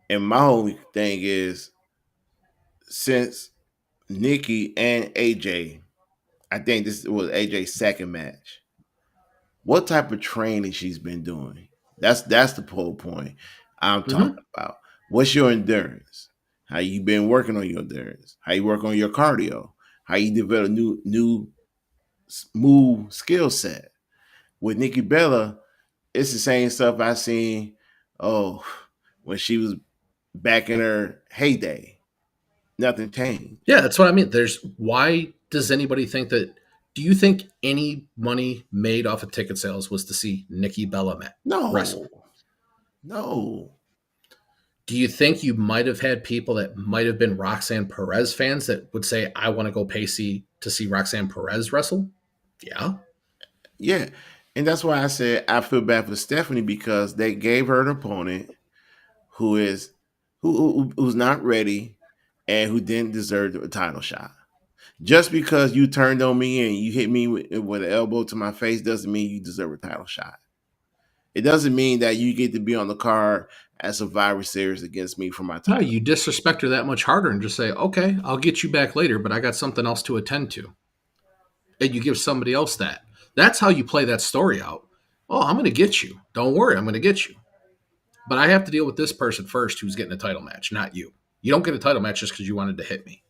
Speaker 1: my only thing is since Nikki and AJ, I think this was AJ's second match. What type of training she's been doing? That's the whole point I'm
Speaker 2: Mm-hmm.
Speaker 1: talking about. What's your endurance? How you been working on your endurance? How you work on your cardio? How you develop new move skill set? With Nikki Bella, it's the same stuff I seen. Oh, when she was back in her heyday, nothing changed.
Speaker 2: Yeah, that's what I mean. Why does anybody think that? Do you think any money made off of ticket sales was to see Nikki Bella wrestle?
Speaker 1: No, no.
Speaker 2: Do you think you might have had people that might have been Roxanne Perez fans that would say, I want to go pay to see Roxanne Perez wrestle? Yeah.
Speaker 1: Yeah. And that's why I said I feel bad for Stephanie because they gave her an opponent who is who's not ready and who didn't deserve a title shot. Just because you turned on me and you hit me with an elbow to my face doesn't mean you deserve a title shot. It doesn't mean that you get to be on the card at Survivor Series against me for my
Speaker 2: No,
Speaker 1: title.
Speaker 2: you disrespect her that much harder and just say, okay, I'll get you back later, but I got something else to attend to. And you give somebody else that. That's how you play that story out. Oh, I'm going to get you. Don't worry, I'm going to get you. But I have to deal with this person first who's getting a title match, not you. You don't get a title match just because you wanted to hit me.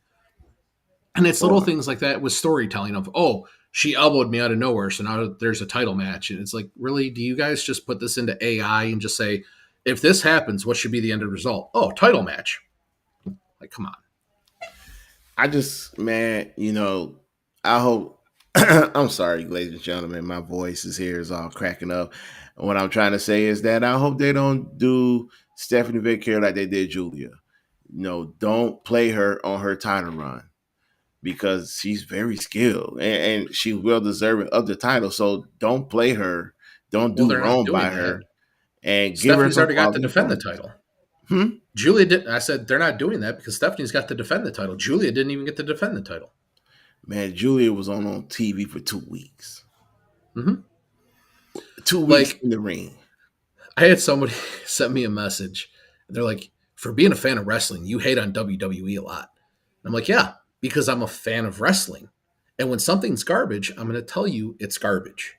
Speaker 2: And it's little
Speaker 1: Or
Speaker 2: things like that with storytelling of, oh, she elbowed me out of nowhere, so now there's a title match. And it's like, really, do you guys just put this into AI and just say, if this happens, what should be the end of the result? Oh, title match. Like, come on.
Speaker 1: I just, man, I hope. I'm sorry, ladies and gentlemen. My voice is all cracking up. And what I'm trying to say is that I hope they don't do Stephanie Vicare like they did Julia. Don't play her on her title run because she's very skilled and she's well deserving of the title. So don't play her. Don't
Speaker 2: Well,
Speaker 1: do
Speaker 2: they're not
Speaker 1: wrong by
Speaker 2: doing that.
Speaker 1: her and give her
Speaker 2: Stephanie's
Speaker 1: some
Speaker 2: already got to
Speaker 1: quality
Speaker 2: defend the
Speaker 1: opponents.
Speaker 2: title.
Speaker 1: Hmm?
Speaker 2: Julia didn't. I said they're not doing that because Stephanie's got to defend the title. Julia didn't even get to defend the title.
Speaker 1: Man, Julia was on TV for 2 weeks.
Speaker 2: Mm-hmm.
Speaker 1: 2 weeks
Speaker 2: Like,
Speaker 1: in the ring.
Speaker 2: I had somebody send me a message. They're like, for being a fan of wrestling, you hate on WWE a lot. I'm like, yeah, because I'm a fan of wrestling. And when something's garbage, I'm going to tell you it's garbage.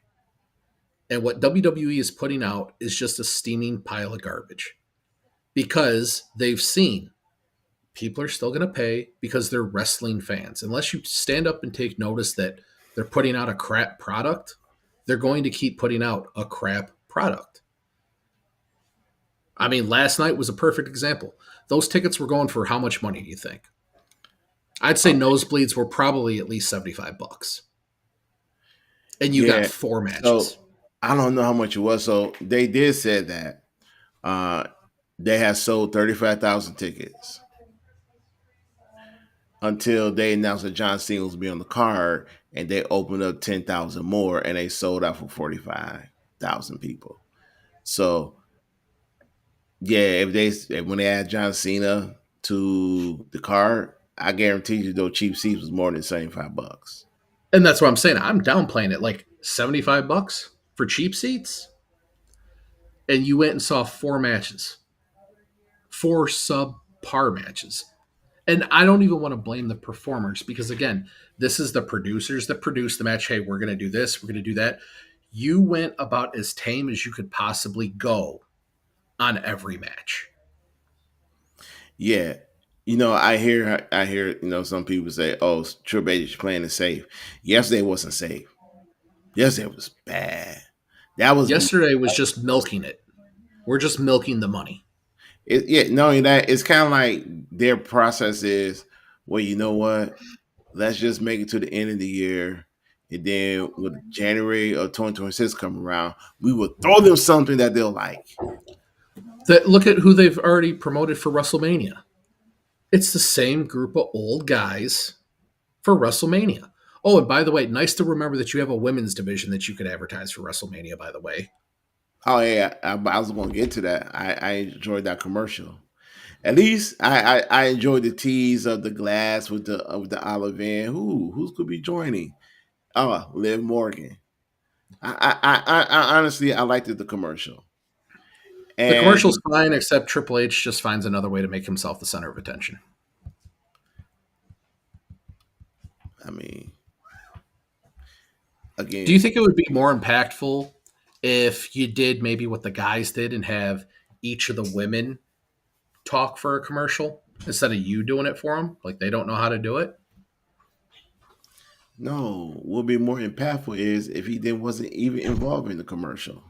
Speaker 2: And what WWE is putting out is just a steaming pile of garbage because they've seen people are still going to pay because they're wrestling fans. Unless you stand up and take notice that they're putting out a crap product, they're going to keep putting out a crap product. I mean, last night was a perfect example. Those tickets were going for how much money do you think? I'd say nosebleeds were probably at least $75. And you got
Speaker 1: Yeah.
Speaker 2: 4
Speaker 1: So
Speaker 2: matches.
Speaker 1: I don't know how much it was. So they did say that uh, they had sold 35,000 tickets until they announced that John Cena was be on the card, and they opened up 10,000 more, and they sold out for 45,000 people. So yeah, if when they add John Cena to the card, I guarantee you those cheap seats was more than $75.
Speaker 2: And that's what I'm saying. I'm downplaying it. Like $75 for cheap seats. And you went and saw 4 matches, 4 subpar matches. And I don't even want to blame the performers because, again, this is the producers that produce the match. Hey, we're going to do this, we're going to do that. You went about as tame as you could possibly go on every match.
Speaker 1: Yeah. I hear, some people say, "Oh, Triple H is playing it safe." Yesterday wasn't safe. Yesterday was bad. That was
Speaker 2: Yesterday was just milking it. We're just milking the money.
Speaker 1: yeah. Knowing that, it's kind of like their process is, well, you know what? Let's just make it to the end of the year, and then with January of 2026 come around, we will throw them something that they'll like.
Speaker 2: That look at who they've already promoted for WrestleMania. It's the same group of old guys for WrestleMania. Oh, and by the way, nice to remember that you have a women's division that you could advertise for WrestleMania, by the way.
Speaker 1: Oh yeah, I was going to get to that. I enjoyed that commercial. At least I enjoyed the tease of the glass with the olive in. Who's could be joining? Oh, Liv Morgan. I honestly I liked the commercial,
Speaker 2: The
Speaker 1: and
Speaker 2: commercial's fine, except Triple H just finds another way to make himself the center of attention.
Speaker 1: I mean,
Speaker 2: Do you
Speaker 1: again,
Speaker 2: think it would be more impactful if you did maybe what the guys did and have each of the women talk for a commercial instead of you doing it for them? Like they don't know how to do it?
Speaker 1: no. What would be more impactful is if he then wasn't even involved in the commercial.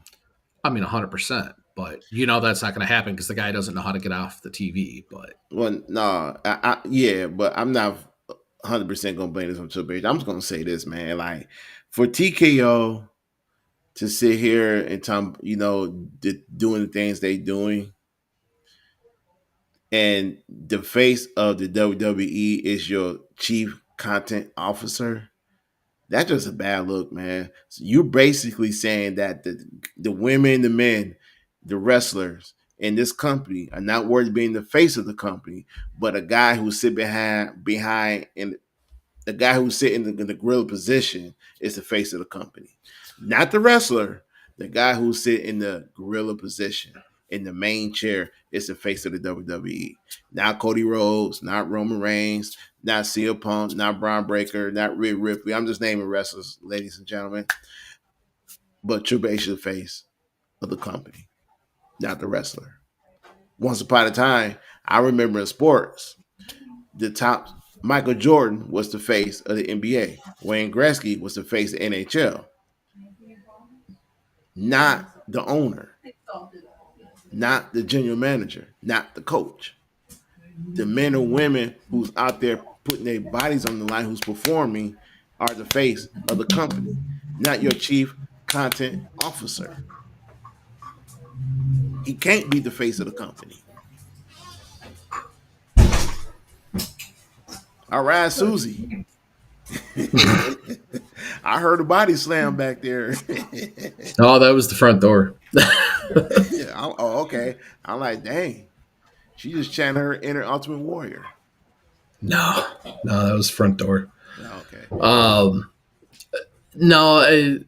Speaker 2: I mean, 100%. But that's not going to happen because the guy doesn't know how to get off the TV. But
Speaker 1: Well, no, yeah, but I'm not 100% gonna blame this on Triple H. I'm just gonna say this, man. Like for TKO to sit here and doing the things they doing, and the face of the WWE is your chief content officer. That's just a bad look, man. So you're basically saying that the women, the men, the wrestlers in this company are not worth being the face of the company, but a guy who sit behind and the guy who's sitting in the gorilla position is the face of the company, not the wrestler. The guy who's sitting in the gorilla position in the main chair is the face of the WWE. Not Cody Rhodes, not Roman Reigns, not CM Punk, not Braun Breaker, not Rhea Ripley. I'm just naming wrestlers, ladies and gentlemen. But Triple H is the face of the company, not the wrestler. Once upon a time, I remember in sports, the top Michael Jordan was the face of the NBA. Wayne Gretzky was the face of NHL, not the owner, not the general manager, not the coach. The men or women who's out there putting their bodies on the line, who's performing, are the face of the company, not your chief content officer. He can't be the face of the company. All right, Susie. I heard a body slam back there.
Speaker 2: oh, that was the front door.
Speaker 1: Oh, okay. I'm like, dang. She just chanted her inner Ultimate Warrior.
Speaker 2: No, that was front door.
Speaker 1: Okay.
Speaker 2: Um, no,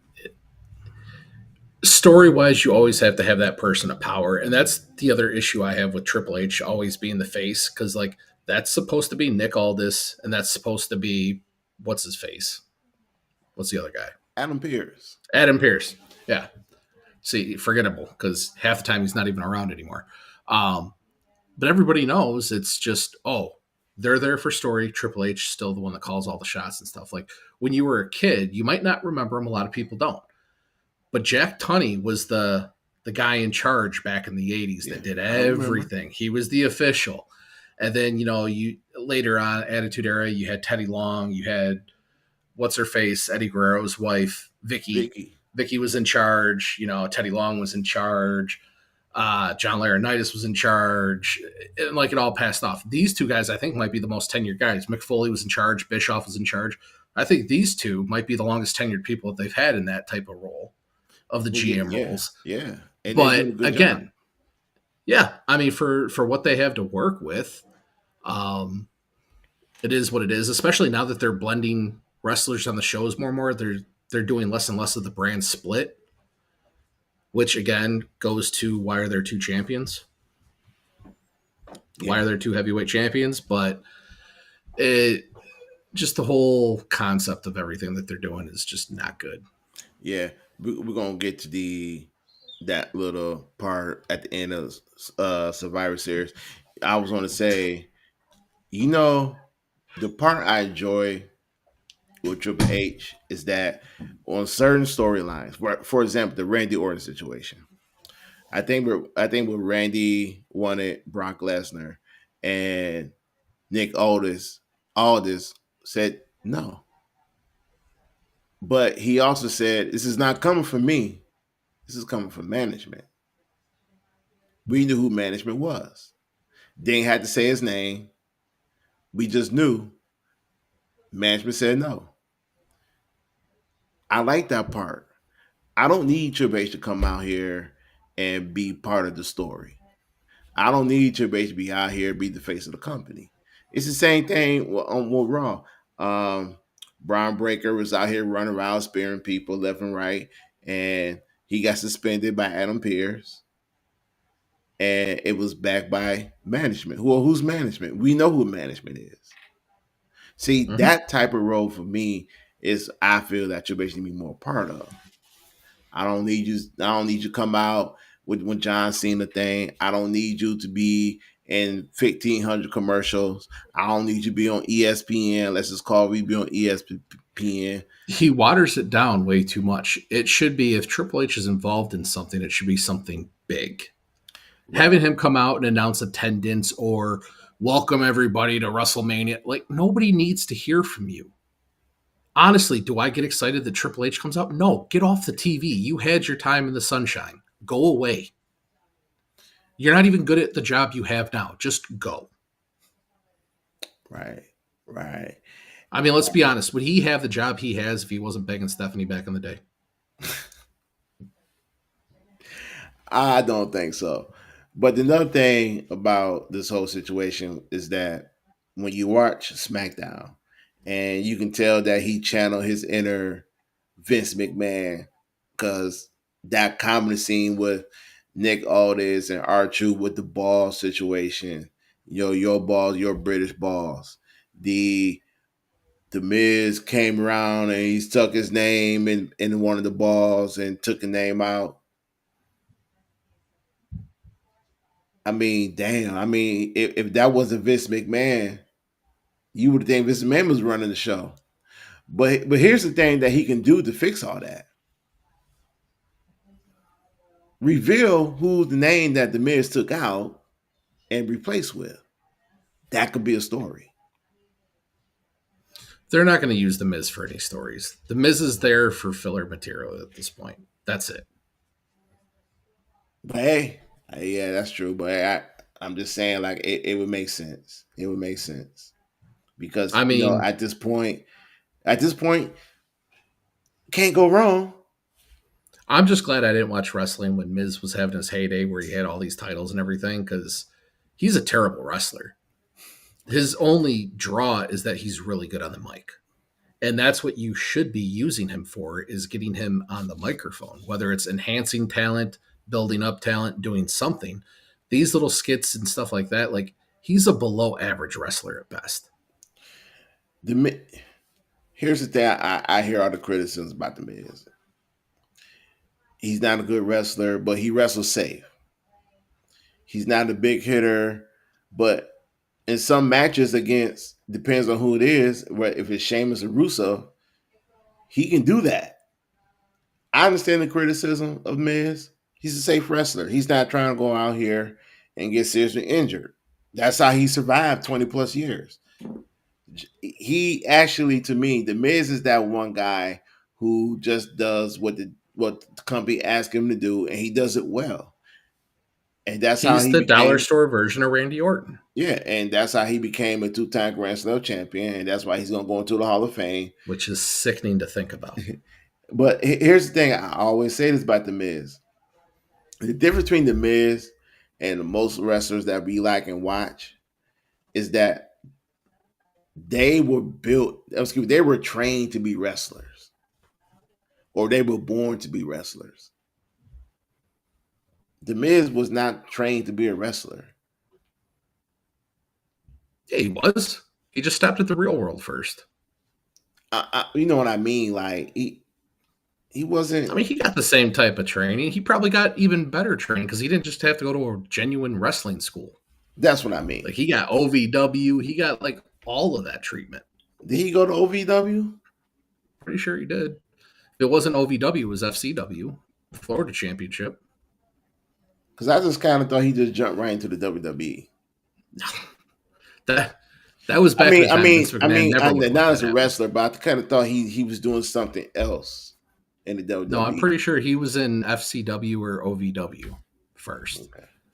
Speaker 2: story wise, you always have to have that person of power, and that's the other issue I have with Triple H always being the face because like That's supposed to be Nick Aldis, and that's supposed to be what's his face? What's the other guy?
Speaker 1: Adam Pierce.
Speaker 2: Adam Pierce. Yeah. See, forgettable because half the time he's not even around anymore. Um, but everybody knows it's just, oh, they're there for story. Triple H still the one that calls all the shots and stuff. Like when you were a kid, you might not remember him. A lot of people don't. But Jack Tunney was the guy in charge back in the 80s that did everything. He was the official. And then, you later on, Attitude Era, you had Teddy Long, you had what's her face, Eddie Guerrero's wife, Vicky. Vicky was in charge. Teddy Long was in charge. John Laurinaitis was in charge. And like it all passed off. These two guys, I think, might be the most tenured guys. Mick Foley was in charge. Bischoff was in charge. I think these two might be the longest tenured people that they've had in that type of role of the GM roles.
Speaker 1: Yeah.
Speaker 2: And but again, yeah, I mean, for what they have to work with, it is what it is. Especially now that they're blending wrestlers on the shows more and more. They're doing less and less of the brand split, which again goes to why are there two champions? Yeah. Why are there two heavyweight champions? But just the whole concept of everything that they're doing is just not good.
Speaker 1: Yeah, we're gonna get to that little part at the end of Survivor Series. I was gonna say, the part I enjoy with Triple H is that on certain storylines, for example, the Randy Orton situation, I think when Randy wanted Brock Lesnar and Nick Aldis said no. But he also said, this is not coming from me. This is coming from management. We knew who management was. They ain't had to say his name. We just knew. Management said no. I like that part. I don't need Triple H to come out here and be part of the story. I don't need Triple H to be out here be the face of the company. It's the same thing on Raw. Braun Breaker was out here running around spearing people left and right, and he got suspended by Adam Pearce. And it was backed by management. Who's management? We know who management is. See, that type of role for me is I feel that you're basically be more part of. I don't need you to come out with when John Cena thing. I don't need you to be in 1,500 commercials. I don't need you to be on ESPN. Let's just call we be on ESPN.
Speaker 2: He waters it down way too much. It should be, if Triple H is involved in something, it should be something big. Right. Having him come out and announce attendance or welcome everybody to WrestleMania, like nobody needs to hear from you. Honestly, do I get excited that Triple H comes out? No, get off the TV. You had your time in the sunshine. Go away. You're not even good at the job you have now. Just go.
Speaker 1: Right.
Speaker 2: I mean, let's be honest. Would he have the job he has if he wasn't begging Stephanie back in the day?
Speaker 1: I don't think so. But another thing about this whole situation is that when you watch SmackDown, and you can tell that he channeled his inner Vince McMahon, because that comedy scene with Nick Aldis and R-Truth with the ball situation, your balls, your British balls. The Miz came around and he stuck his name in one of the balls and took the name out. I mean, damn. I mean, if that wasn't Vince McMahon, you would think Vince McMahon was running the show. But here's the thing that he can do to fix all that. Reveal who the name that the Miz took out and replaced with. That could be a story.
Speaker 2: They're not going to use the Miz for any stories. The Miz is there for filler material at this point. That's it.
Speaker 1: But hey, yeah, that's true. But I'm just saying, like, it would make sense. It would make sense. Because, I mean, at this point, can't go wrong.
Speaker 2: I'm just glad I didn't watch wrestling when Miz was having his heyday where he had all these titles and everything, because he's a terrible wrestler. His only draw is that he's really good on the mic. And that's what you should be using him for, is getting him on the microphone, whether it's enhancing talent, building up talent, doing something. These little skits and stuff like that, like, He's a below average wrestler at best.
Speaker 1: The Here's the thing: I hear all the criticisms about the Miz. He's not a good wrestler, but he wrestles safe. He's not a big hitter, but in some matches against depends on who it is. Where if it's Sheamus or Russo, he can do that. I understand the criticism of Miz. He's a safe wrestler. He's not trying to go out here and get seriously injured. That's how he survived 20 plus years. He actually, to me, the Miz is that one guy who just does what the company asks him to do, and he does it well. And that's how
Speaker 2: He's
Speaker 1: he
Speaker 2: the dollar
Speaker 1: became.
Speaker 2: store version of Randy Orton.
Speaker 1: Yeah, and that's how he became a two-time Grand Slam champion, and that's why he's going to go into the Hall of Fame.
Speaker 2: Which is sickening to think about.
Speaker 1: But here's the thing: I always say this about the Miz. The difference between the Miz and most wrestlers that we like and watch is that they were built. Excuse me, they were trained to be wrestlers, or they were born to be wrestlers. The Miz was not trained to be a wrestler.
Speaker 2: Yeah, he was. He just stopped at the real world first.
Speaker 1: You know what I mean? Like he wasn't.
Speaker 2: I mean, he got the same type of training. He probably got even better training because he didn't just have to go to a genuine wrestling school.
Speaker 1: That's what I mean.
Speaker 2: Like, he got OVW. He got, like, all of that treatment.
Speaker 1: Did he go to OVW?
Speaker 2: Pretty sure he did. If it wasn't OVW, it was FCW, Florida Championship.
Speaker 1: Because I just kind of thought he just jumped right into the WWE.
Speaker 2: That was back.
Speaker 1: I mean, not as a wrestler, but I kind of thought he was doing something else in the WWE.
Speaker 2: No, I'm pretty sure he was in FCW or OVW first,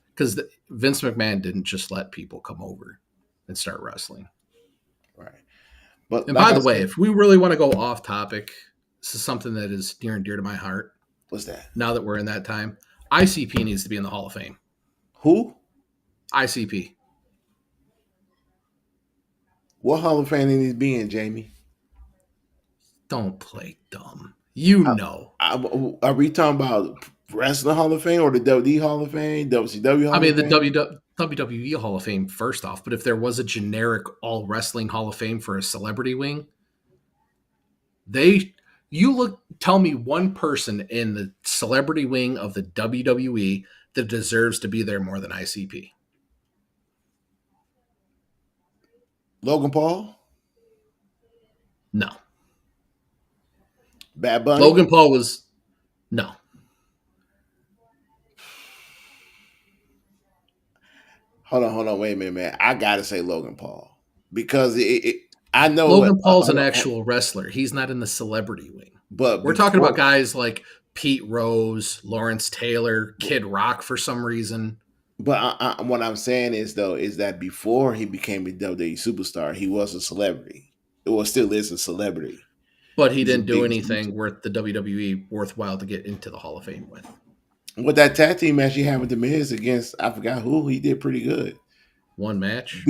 Speaker 2: because Vince McMahon didn't just let people come over and start wrestling.
Speaker 1: Right. But
Speaker 2: and by the way, if we really want to go off topic, this is something that is near and dear to my heart.
Speaker 1: What's that?
Speaker 2: Now that we're in that time, ICP needs to be in the Hall of Fame.
Speaker 1: Who?
Speaker 2: ICP.
Speaker 1: What Hall of Fame needs to be in, Jamie?
Speaker 2: Don't play dumb. You know.
Speaker 1: Are we talking about Wrestling Hall of Fame or the WWE Hall of Fame, WCW Hall of Fame?
Speaker 2: I mean, the WWE Hall of Fame first off, but if there was a generic all wrestling Hall of Fame for a celebrity wing, tell me one person in the celebrity wing of the WWE that deserves to be there more than ICP.
Speaker 1: Logan Paul?
Speaker 2: No.
Speaker 1: Bad Bunny?
Speaker 2: Logan Paul was no.
Speaker 1: Hold on, wait a minute, man. I gotta say Logan Paul because I know
Speaker 2: Logan Paul's an actual wrestler. He's not in the celebrity wing.
Speaker 1: But
Speaker 2: we're talking about guys like Pete Rose, Lawrence Taylor, Kid Rock for some reason.
Speaker 1: But what I'm saying is that before he became a WWE superstar, he was a celebrity. It still is a celebrity.
Speaker 2: But he didn't do anything worth the WWE worthwhile to get into the Hall of Fame with.
Speaker 1: With that tag team match he had with The Miz against, I forgot who, he did pretty good.
Speaker 2: One match?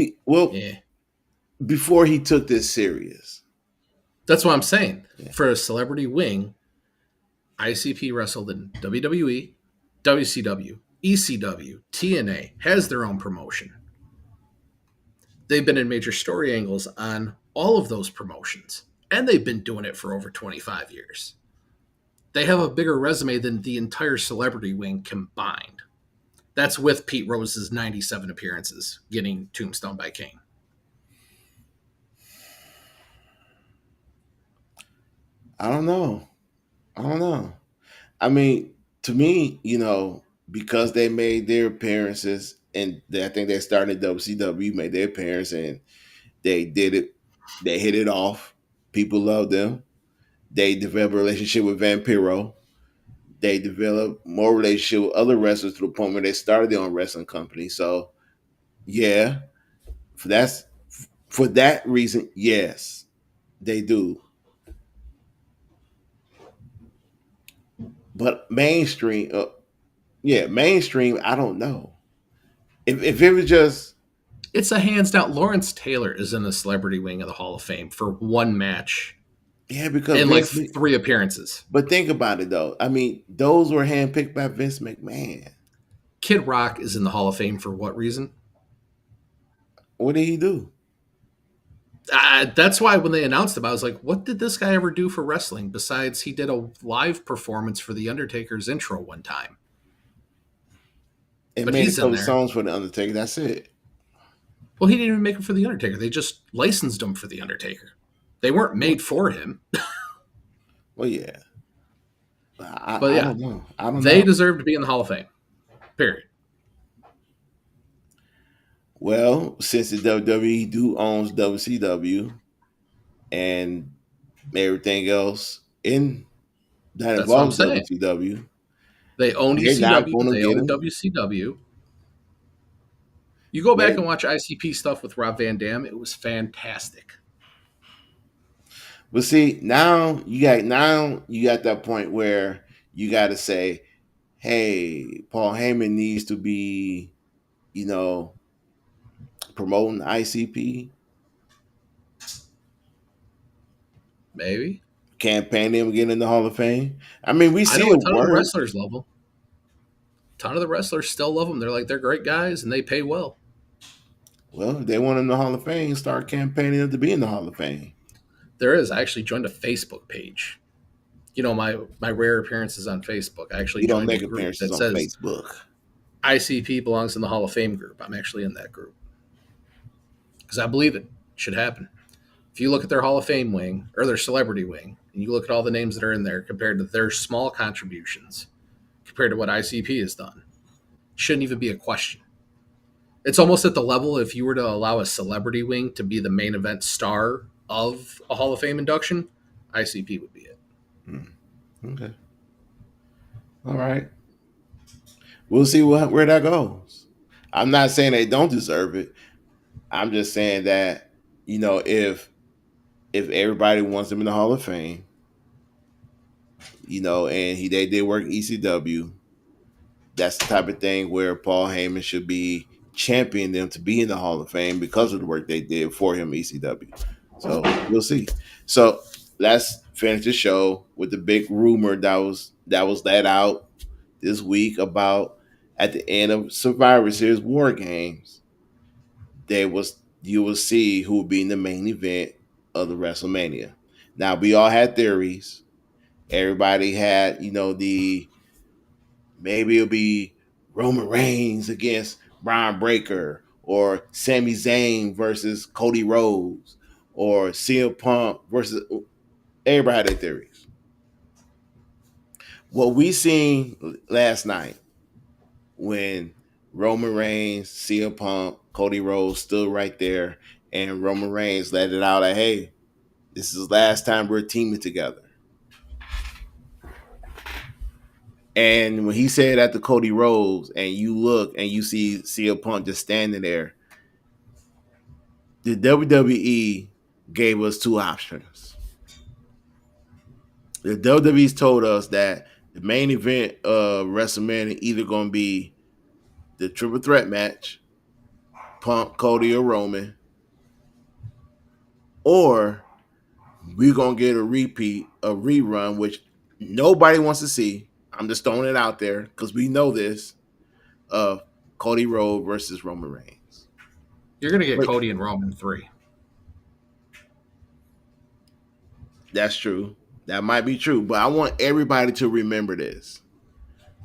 Speaker 1: Before he took this serious.
Speaker 2: That's what I'm saying. Yeah. For a celebrity wing, ICP wrestled in WWE, WCW, ECW, TNA, has their own promotion. They've been in major story angles on all of those promotions, and they've been doing it for over 25 years. They have a bigger resume than the entire celebrity wing combined. That's with Pete Rose's 97 appearances, getting Tombstone by Kane.
Speaker 1: I don't know. I mean, to me, because they made their appearances, and I think they started WCW, made their appearance, and they did it. They hit it off. People loved them. They developed a relationship with Vampiro. They developed more relationship with other wrestlers to the point where they started their own wrestling company. So, yeah, for that reason, yes, they do. But mainstream, I don't know. If it was just...
Speaker 2: It's a hands down. Lawrence Taylor is in the celebrity wing of the Hall of Fame for one match.
Speaker 1: Yeah, because...
Speaker 2: And like 3 appearances.
Speaker 1: But think about it, though. I mean, those were handpicked by Vince McMahon.
Speaker 2: Kid Rock is in the Hall of Fame for what reason?
Speaker 1: What did he do?
Speaker 2: That's why when they announced him, I was like, "What did this guy ever do for wrestling?" Besides, he did a live performance for the Undertaker's intro one time,
Speaker 1: And
Speaker 2: but
Speaker 1: made a
Speaker 2: he's in
Speaker 1: couple
Speaker 2: there.
Speaker 1: songs for the Undertaker. That's it.
Speaker 2: Well, he didn't even make it for the Undertaker. They just licensed him for the Undertaker. They weren't
Speaker 1: Well,
Speaker 2: made for him.
Speaker 1: well, yeah. I,
Speaker 2: But
Speaker 1: I
Speaker 2: yeah,
Speaker 1: don't know. I don't
Speaker 2: they
Speaker 1: know.
Speaker 2: deserve to be in the Hall of Fame. Period.
Speaker 1: Well, since the WWE do owns WCW and everything else in that
Speaker 2: That's what I'm
Speaker 1: involves
Speaker 2: saying.
Speaker 1: WCW,
Speaker 2: They own
Speaker 1: they're not
Speaker 2: ECW.
Speaker 1: going to
Speaker 2: They
Speaker 1: get
Speaker 2: own
Speaker 1: him.
Speaker 2: WCW. You go back
Speaker 1: They
Speaker 2: and watch ICP stuff with Rob Van Dam. It was fantastic.
Speaker 1: But see, now you got that point where you got to say, hey, Paul Heyman needs to be, you know, promoting ICP,
Speaker 2: Maybe.
Speaker 1: campaigning him getting in the Hall of Fame. I mean, we
Speaker 2: I
Speaker 1: see
Speaker 2: know a
Speaker 1: it
Speaker 2: ton of the
Speaker 1: work.
Speaker 2: wrestlers love him. A ton of the wrestlers still love them. They're like they're great guys and they pay well.
Speaker 1: Well, if they want him in the Hall of Fame, start campaigning him to be in the Hall of Fame.
Speaker 2: There is. I actually joined a Facebook page. You know, my rare appearances on Facebook. I actually
Speaker 1: You don't
Speaker 2: joined a
Speaker 1: make
Speaker 2: group
Speaker 1: appearances
Speaker 2: that
Speaker 1: on
Speaker 2: says
Speaker 1: Facebook.
Speaker 2: ICP belongs in the Hall of Fame group. I'm actually in that group because I believe it should happen. If you look at their Hall of Fame wing or their celebrity wing, and you look at all the names that are in there compared to their small contributions compared to what ICP has done, it shouldn't even be a question. It's almost at the level if you were to allow a celebrity wing to be the main event star of a Hall of Fame induction, ICP would be it.
Speaker 1: Hmm. Okay. All right. We'll see where that goes. I'm not saying they don't deserve it. I'm just saying that, if everybody wants him in the Hall of Fame, and they did work ECW, that's the type of thing where Paul Heyman should be championing them to be in the Hall of Fame because of the work they did for him ECW. So we'll see. So let's finish the show with the big rumor that was let out this week about at the end of Survivor Series War Games, you will see who will be in the main event of the WrestleMania. Now we all had theories. Everybody had, the maybe it'll be Roman Reigns against Brian Breaker, or Sami Zayn versus Cody Rhodes, or CM Punk versus. Everybody had their theories. What we seen last night when Roman Reigns, CM Punk, Cody Rhodes stood right there, and Roman Reigns let it out like, "Hey, this is the last time we're teaming together." And when he said that to Cody Rhodes, and you look and you see CM Punk just standing there, the WWE gave us two options. The WWE's told us that the main event of WrestleMania either going to be the triple threat match, Punk, Cody, or Roman, or we're going to get a rerun, which nobody wants to see. I'm just throwing it out there because we know this, of Cody Rhodes versus Roman Reigns.
Speaker 2: You're going to get
Speaker 1: But
Speaker 2: Cody and Roman 3.
Speaker 1: that's true. That might be true. But I want everybody to remember this.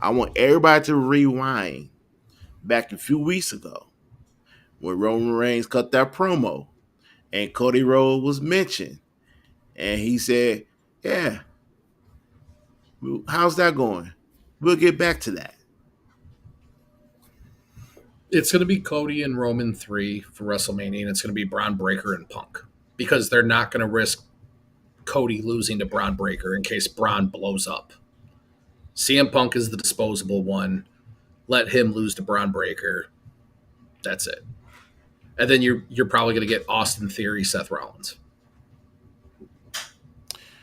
Speaker 1: I want everybody to rewind back a few weeks ago when Roman Reigns cut that promo and Cody Rhodes was mentioned. And he said, "Yeah, how's that going? We'll get back to that."
Speaker 2: It's going to be Cody and Roman 3 for WrestleMania, and it's going to be Braun Breaker and Punk because they're not going to risk Cody losing to Braun Breaker in case Braun blows up. CM Punk is the disposable one. Let him lose to Braun Breaker. That's it. And then you're probably going to get Austin Theory, Seth Rollins.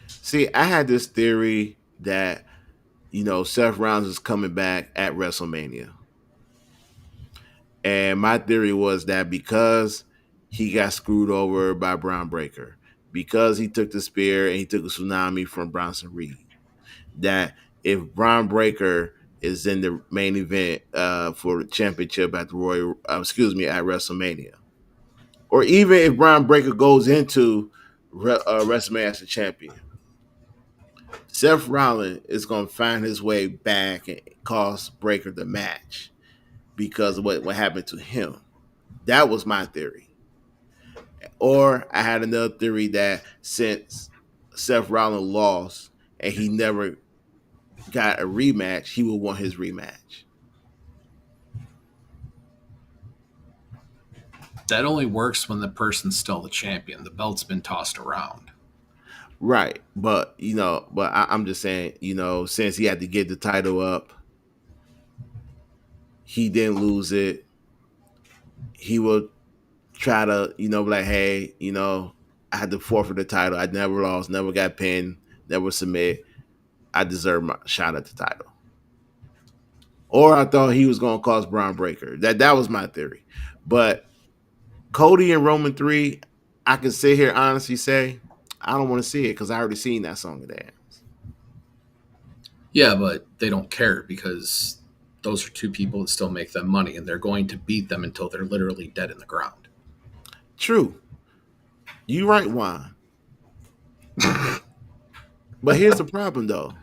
Speaker 1: See, I had this theory that, Seth Rollins is coming back at WrestleMania. And my theory was that because he got screwed over by Braun Breaker, because he took the spear and he took a tsunami from Bronson Reed, that if Braun Breaker is in the main event for the championship at the at WrestleMania, or even if Braun Breaker goes into WrestleMania as a champion, Seth Rollins is going to find his way back and cost Breaker the match because of what happened to him. That was my theory. Or I had another theory that since Seth Rollins lost and he never got a rematch, he would want his rematch.
Speaker 2: That only works when the person's still the champion. The belt's been tossed around.
Speaker 1: Right. But, I'm just saying, since he had to get the title up, he didn't lose it. He will try to, be like, hey, I had to forfeit the title. I never lost, never got pinned, never submit. I deserve my shot at the title. Or I thought he was going to cost Braun Breaker. That was my theory. But Cody and Roman 3, I can sit here honestly say, I don't want to see it because I already seen that song and dance.
Speaker 2: Yeah, but they don't care because those are two people that still make them money, and they're going to beat them until they're literally dead in the ground.
Speaker 1: True. You right, Juan. But here's the problem, though.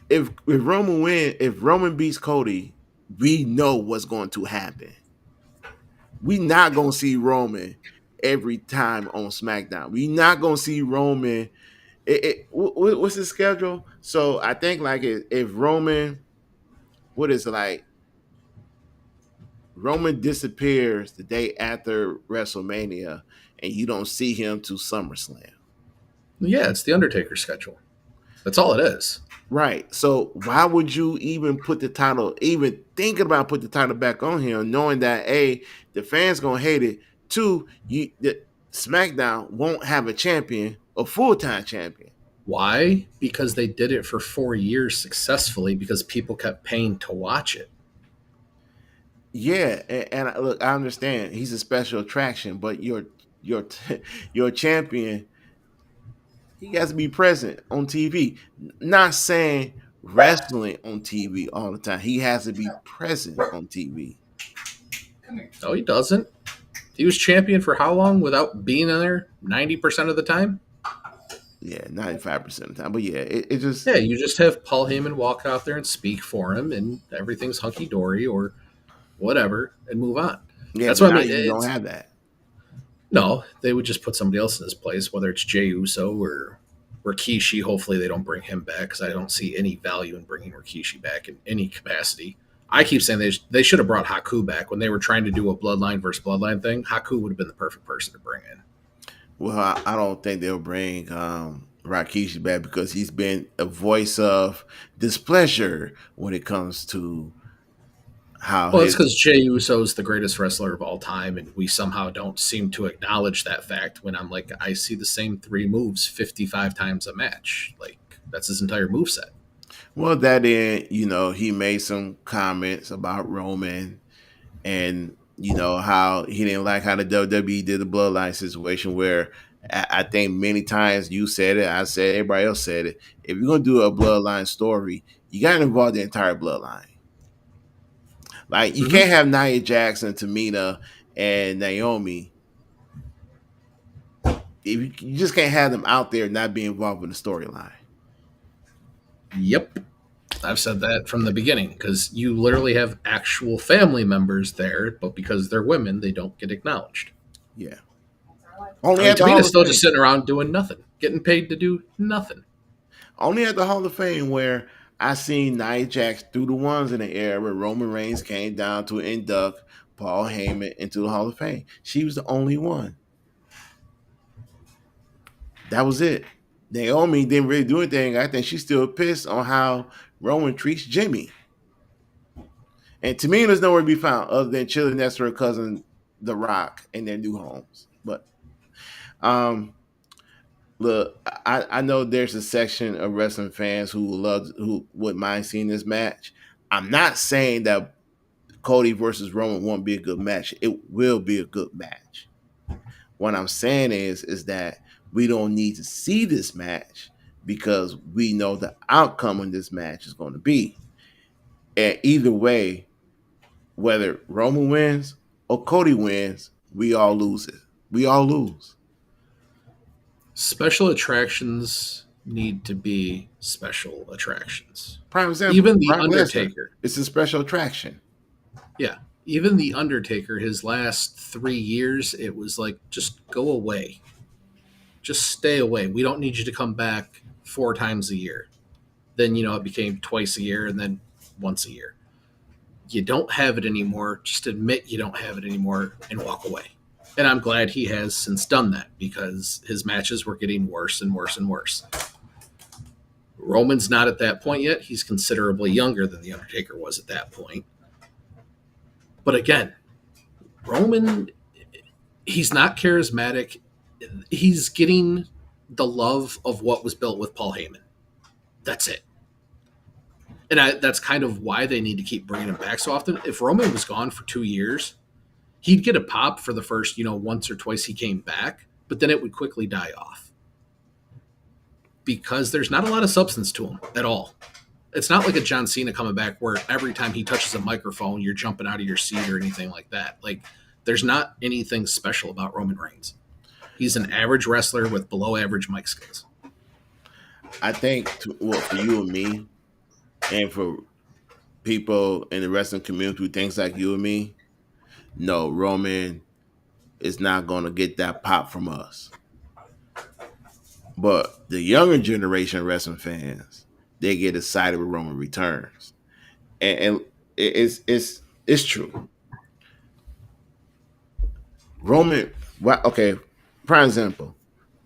Speaker 1: If Roman beats Cody, we know what's going to happen. We not gonna see Roman every time on SmackDown. We not gonna see Roman. What's his schedule? So I think like if Roman, what is it like? Roman disappears the day after WrestleMania, and you don't see him to SummerSlam.
Speaker 2: Yeah, it's the Undertaker schedule. That's all it is.
Speaker 1: Right. So why would you even put the title, even thinking about put the title back on him, knowing that A, the fans gonna hate it. Two, the SmackDown won't have a champion, a full-time champion.
Speaker 2: Why? Because they did it for 4 years successfully because people kept paying to watch it.
Speaker 1: Yeah, and look, I understand he's a special attraction, but your your champion, he has to be present on TV. Not saying wrestling on TV all the time. He has to be present on TV.
Speaker 2: No, he doesn't. He was champion for how long without being in there? 90% of the time?
Speaker 1: Yeah, 95% of the time. But yeah, it just
Speaker 2: Yeah, you just have Paul Heyman walk out there and speak for him, and everything's hunky dory or whatever, and move on.
Speaker 1: yeah,
Speaker 2: That's
Speaker 1: but
Speaker 2: what I
Speaker 1: now
Speaker 2: mean.
Speaker 1: you don't have that.
Speaker 2: No, they would just put somebody else in his place, whether it's Jey Uso or Rikishi. Hopefully, they don't bring him back because I don't see any value in bringing Rikishi back in any capacity. I keep saying they should have brought Haku back when they were trying to do a bloodline versus bloodline thing. Haku would have been the perfect person to bring in.
Speaker 1: Well, I don't think they'll bring Rikishi back because he's been a voice of displeasure when it comes to how
Speaker 2: Well, it's
Speaker 1: his.
Speaker 2: because Jey Uso is the greatest wrestler of all time, and we somehow don't seem to acknowledge that fact when I'm like, I see the same three moves 55 times a match. Like, that's his entire move set.
Speaker 1: Well, that in, he made some comments about Roman and, how he didn't like how the WWE did the bloodline situation where I think many times you said it, I said, everybody else said it. If you're going to do a bloodline story, you got to involve the entire bloodline. Like, you can't have Nia Jackson, Tamina, and Naomi. You just can't have them out there not be involved in the storyline.
Speaker 2: Yep. I've said that from the beginning because you literally have actual family members there, but because they're women, they don't get acknowledged.
Speaker 1: Yeah.
Speaker 2: Only Tamina's still just sitting around doing nothing, getting paid to do nothing.
Speaker 1: Only at the Hall of Fame where I seen Nia Jax through the ones in the air where Roman Reigns came down to induct Paul Heyman into the Hall of Fame. She was the only one. That was it. Naomi didn't really do anything. I think she's still pissed on how Roman treats Jimmy. And Tamina's nowhere to be found other than chilling next to her cousin, The Rock, in their new homes. But look, I know there's a section of wrestling fans who would mind seeing this match. I'm not saying that Cody versus Roman won't be a good match. It will be a good match. What I'm saying is that we don't need to see this match because we know the outcome of this match is going to be. And either way, whether Roman wins or Cody wins, We all lose it. We all lose.
Speaker 2: Special attractions need to be special attractions.
Speaker 1: Prime example,
Speaker 2: Even the
Speaker 1: Brock Lesnar.
Speaker 2: Undertaker.
Speaker 1: It's a special attraction.
Speaker 2: Yeah. Even the Undertaker, his last 3 years, it was like, just go away. Just stay away. We don't need you to come back 4 times a year. Then, it became twice a year and then once a year. You don't have it anymore. Just admit you don't have it anymore and walk away. And I'm glad he has since done that because his matches were getting worse and worse and worse. Roman's not at that point yet. He's considerably younger than The Undertaker was at that point. But again, Roman, he's not charismatic. He's getting the love of what was built with Paul Heyman. That's it. And that's kind of why they need to keep bringing him back so often. If Roman was gone for 2 years, he'd get a pop for the first, once or twice he came back, but then it would quickly die off. Because there's not a lot of substance to him at all. It's not like a John Cena coming back where every time he touches a microphone, you're jumping out of your seat or anything like that. Like, there's not anything special about Roman Reigns. He's an average wrestler with below average mic skills.
Speaker 1: I think, for you and me, and for people in the wrestling community who thinks like you and me, no, Roman is not going to get that pop from us. But the younger generation of wrestling fans, they get excited when Roman returns, and it's true. Roman, okay, prime example,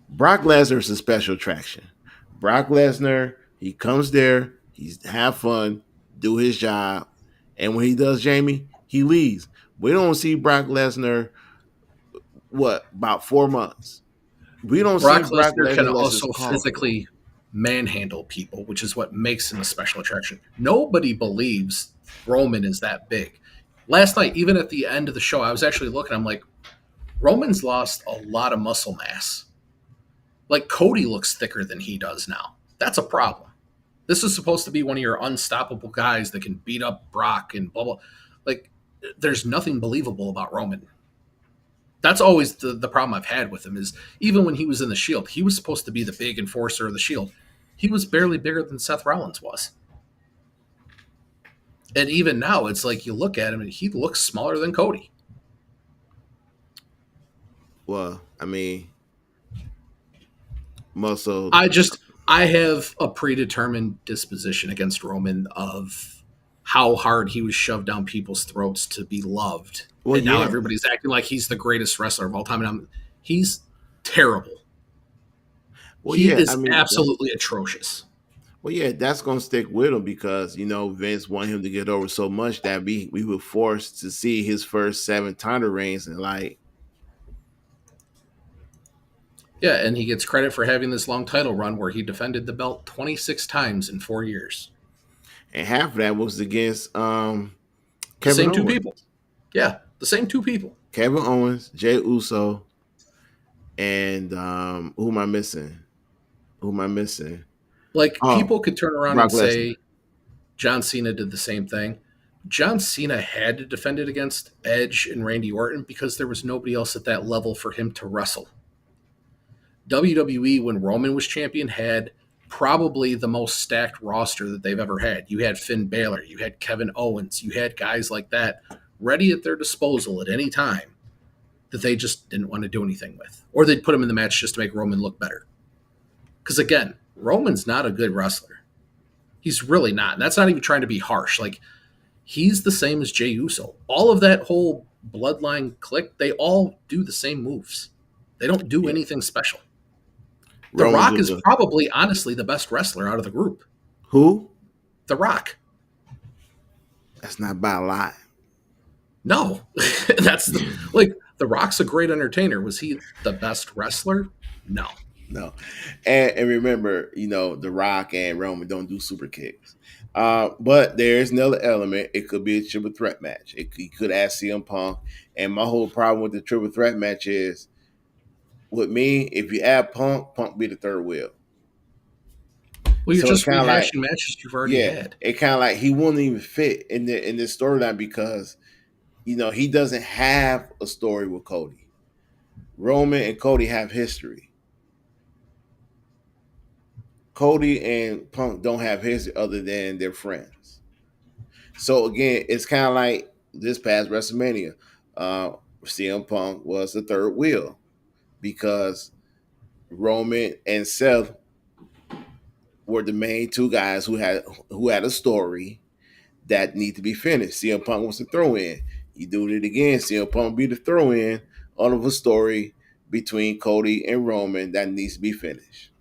Speaker 1: Brock Lesnar is a special attraction. Brock Lesnar, he comes there, he's have fun, do his job, and when he does Jamie, he leaves. We don't see Brock Lesnar, about 4 months. We don't
Speaker 2: Brock
Speaker 1: see Brock
Speaker 2: Lesnar can
Speaker 1: Lesnar
Speaker 2: also physically manhandle people, which is what makes him a special attraction. Nobody believes Roman is that big. Last night, even at the end of the show, I was actually looking, I'm like, Roman's lost a lot of muscle mass. Like, Cody looks thicker than he does now. That's a problem. This is supposed to be one of your unstoppable guys that can beat up Brock and blah, blah. Like, there's nothing believable about Roman. That's always the problem I've had with him is even when he was in the Shield, he was supposed to be the big enforcer of the Shield. He was barely bigger than Seth Rollins was. And even now, it's like you look at him and he looks smaller than Cody.
Speaker 1: Well, I mean, muscle.
Speaker 2: I have a predetermined disposition against Roman of how hard he was shoved down people's throats to be loved. Well, and now everybody's acting like he's the greatest wrestler of all time. And he's terrible. Well, he is absolutely atrocious.
Speaker 1: Well, yeah, that's going to stick with him because, Vince wanted him to get over so much that we were forced to see his first 7 title reigns and
Speaker 2: yeah, and he gets credit for having this long title run where he defended the belt 26 times in 4 years.
Speaker 1: And half of that was against Kevin
Speaker 2: same
Speaker 1: Owens.
Speaker 2: 2 people. Yeah, the same 2 people.
Speaker 1: Kevin Owens, Jey Uso, and who am I missing?
Speaker 2: Like, people could turn around
Speaker 1: Brock
Speaker 2: and say
Speaker 1: Lesnar.
Speaker 2: John Cena did the same thing. John Cena had to defend it against Edge and Randy Orton because there was nobody else at that level for him to wrestle. WWE, when Roman was champion, had probably the most stacked roster that they've ever had. You had Finn Balor, you had Kevin Owens, you had guys like that ready at their disposal at any time that they just didn't want to do anything with. Or they'd put him in the match just to make Roman look better. Because again, Roman's not a good wrestler. He's really not. And that's not even trying to be harsh. Like, he's the same as Jey Uso. All of that whole bloodline clique, they all do the same moves. They don't do anything special. The Rock is probably, honestly, the best wrestler out of the group.
Speaker 1: Who?
Speaker 2: The Rock.
Speaker 1: That's not by a lot.
Speaker 2: No. That's The Rock's a great entertainer. Was he the best wrestler? No.
Speaker 1: And remember, The Rock and Roman don't do super kicks. But there's another element. It could be a triple threat match. He could ask CM Punk. And my whole problem with the triple threat match is, with me, if you add Punk be the third wheel.
Speaker 2: Well, you're just rehashing matches you've already had.
Speaker 1: It kind of like he wouldn't even fit in this storyline because, he doesn't have a story with Cody. Roman and Cody have history. Cody and Punk don't have history other than their friends. So again, it's kind of like this past WrestleMania. Uh, CM Punk was the third wheel because Roman and Seth were the main two guys who had a story that need to be finished. CM Punk was the throw in. You do it again, CM Punk be the throw in of a story between Cody and Roman that needs to be finished.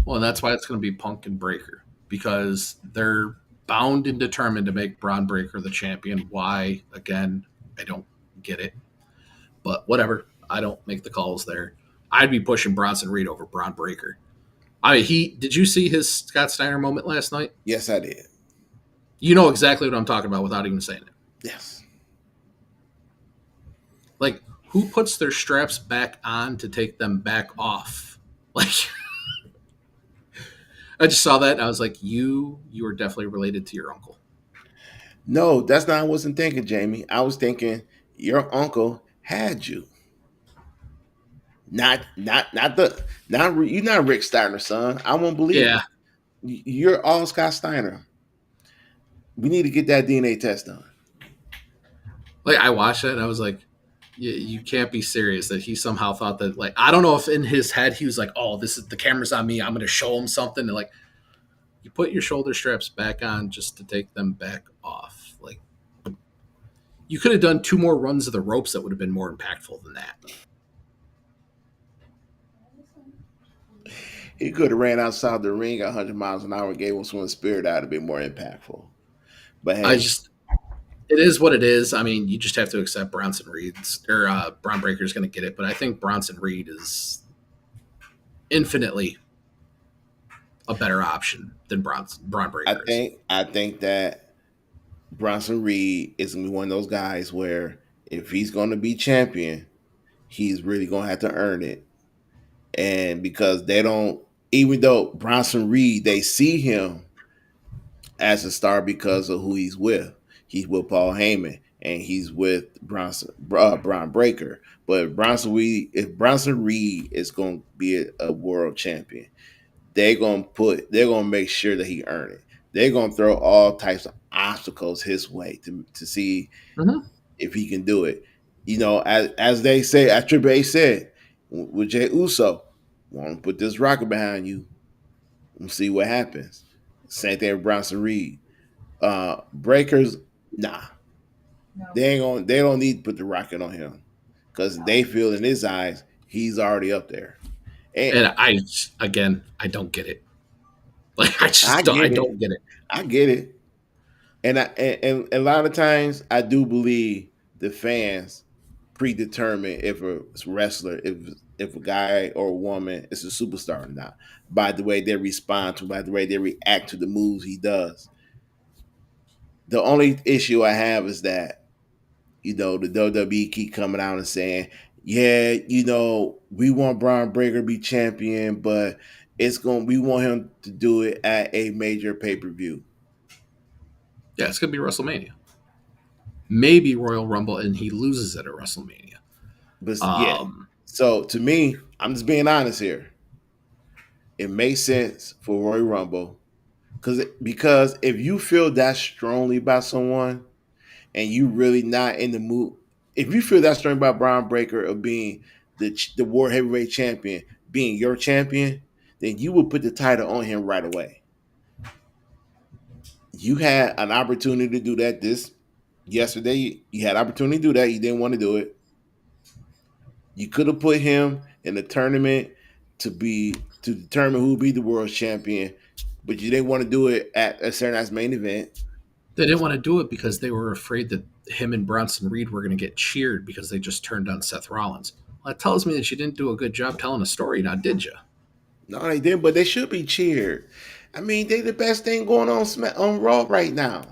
Speaker 2: Well, and that's why it's going to be Punk and Breaker because they're bound and determined to make Braun Breaker the champion. Why? Again, I don't get it. But whatever. I don't make the calls there. I'd be pushing Bronson Reed over Braun Breaker. I mean, did you see his Scott Steiner moment last night?
Speaker 1: Yes, I did.
Speaker 2: You know exactly what I'm talking about without even saying it.
Speaker 1: Yes.
Speaker 2: Like, who puts their straps back on to take them back off? Like, I just saw that and I was like, you are definitely related to your uncle.
Speaker 1: No, that's not what I wasn't thinking, Jamie. I was thinking your uncle had you. Not you're not Rick Steiner's son. I won't believe
Speaker 2: Yeah.
Speaker 1: it. You're all Scott Steiner. We need to get that DNA test done.
Speaker 2: Like, I watched it and I was like, you can't be serious that he somehow thought that, like, I don't know if in his head he was like, oh, this is the camera's on me. I'm going to show him something. And like, you put your shoulder straps back on just to take them back off. Like, you could have done 2 more runs of the ropes that would have been more impactful than that.
Speaker 1: He could have ran outside the ring 100 miles an hour and gave us one spirit out to be more impactful. But hey,
Speaker 2: It is what it is. I mean, you just have to accept Bronson Reed's or Braun Breaker's going to get it, but I think Bronson Reed is infinitely a better option than Braun Breaker.
Speaker 1: I think that Bronson Reed is gonna be one of those guys where if he's gonna be champion, he's really gonna have to earn it. And because they don't, even though Bronson Reed, they see him as a star because of who he's with. He's with Paul Heyman and he's with Braun Breaker. But if Bronson Reed is going to be a world champion, they're gonna make sure that he earn it. They're gonna throw all types of obstacles his way to see if he can do it. You know, as they say, as Triple H said with Jey Uso, want to put this rocket behind you and see what happens. Same thing with Bronson Reed. Breakers, nah, they ain't gonna. They don't need to put the rocket on him because they feel in his eyes he's already up there.
Speaker 2: And I don't get it. Like, I don't get it.
Speaker 1: I get it. And a lot of times I do believe the fans predetermine if a wrestler, if a guy or a woman is a superstar or not by the way they respond to, by the way they react to the moves he does. The only issue I have is that the WWE keep coming out and saying, yeah, we want Braun Breaker to be champion, but we want him to do it at a major pay-per-view.
Speaker 2: Yeah, it's gonna be WrestleMania. Maybe Royal Rumble, and he loses it at WrestleMania.
Speaker 1: But yeah, so to me, I'm just being honest here. It makes sense for Royal Rumble because if you feel that strongly about someone and you really not in the mood, if you feel that strong about Braun Breaker of being the World Heavyweight Champion, being your champion, then you will put the title on him right away. You had an opportunity to do that yesterday. You had opportunity to do that. You didn't want to do it. You could have put him in the tournament to determine who would be the world champion, but you didn't want to do it at a certain main event.
Speaker 2: They didn't want to do it because they were afraid that him and Bronson Reed were going to get cheered because they just turned on Seth Rollins. Well, that tells me that you didn't do a good job telling a story, now did you?
Speaker 1: No, they didn't, but they should be cheered. I mean, they're the best thing going on Raw right now.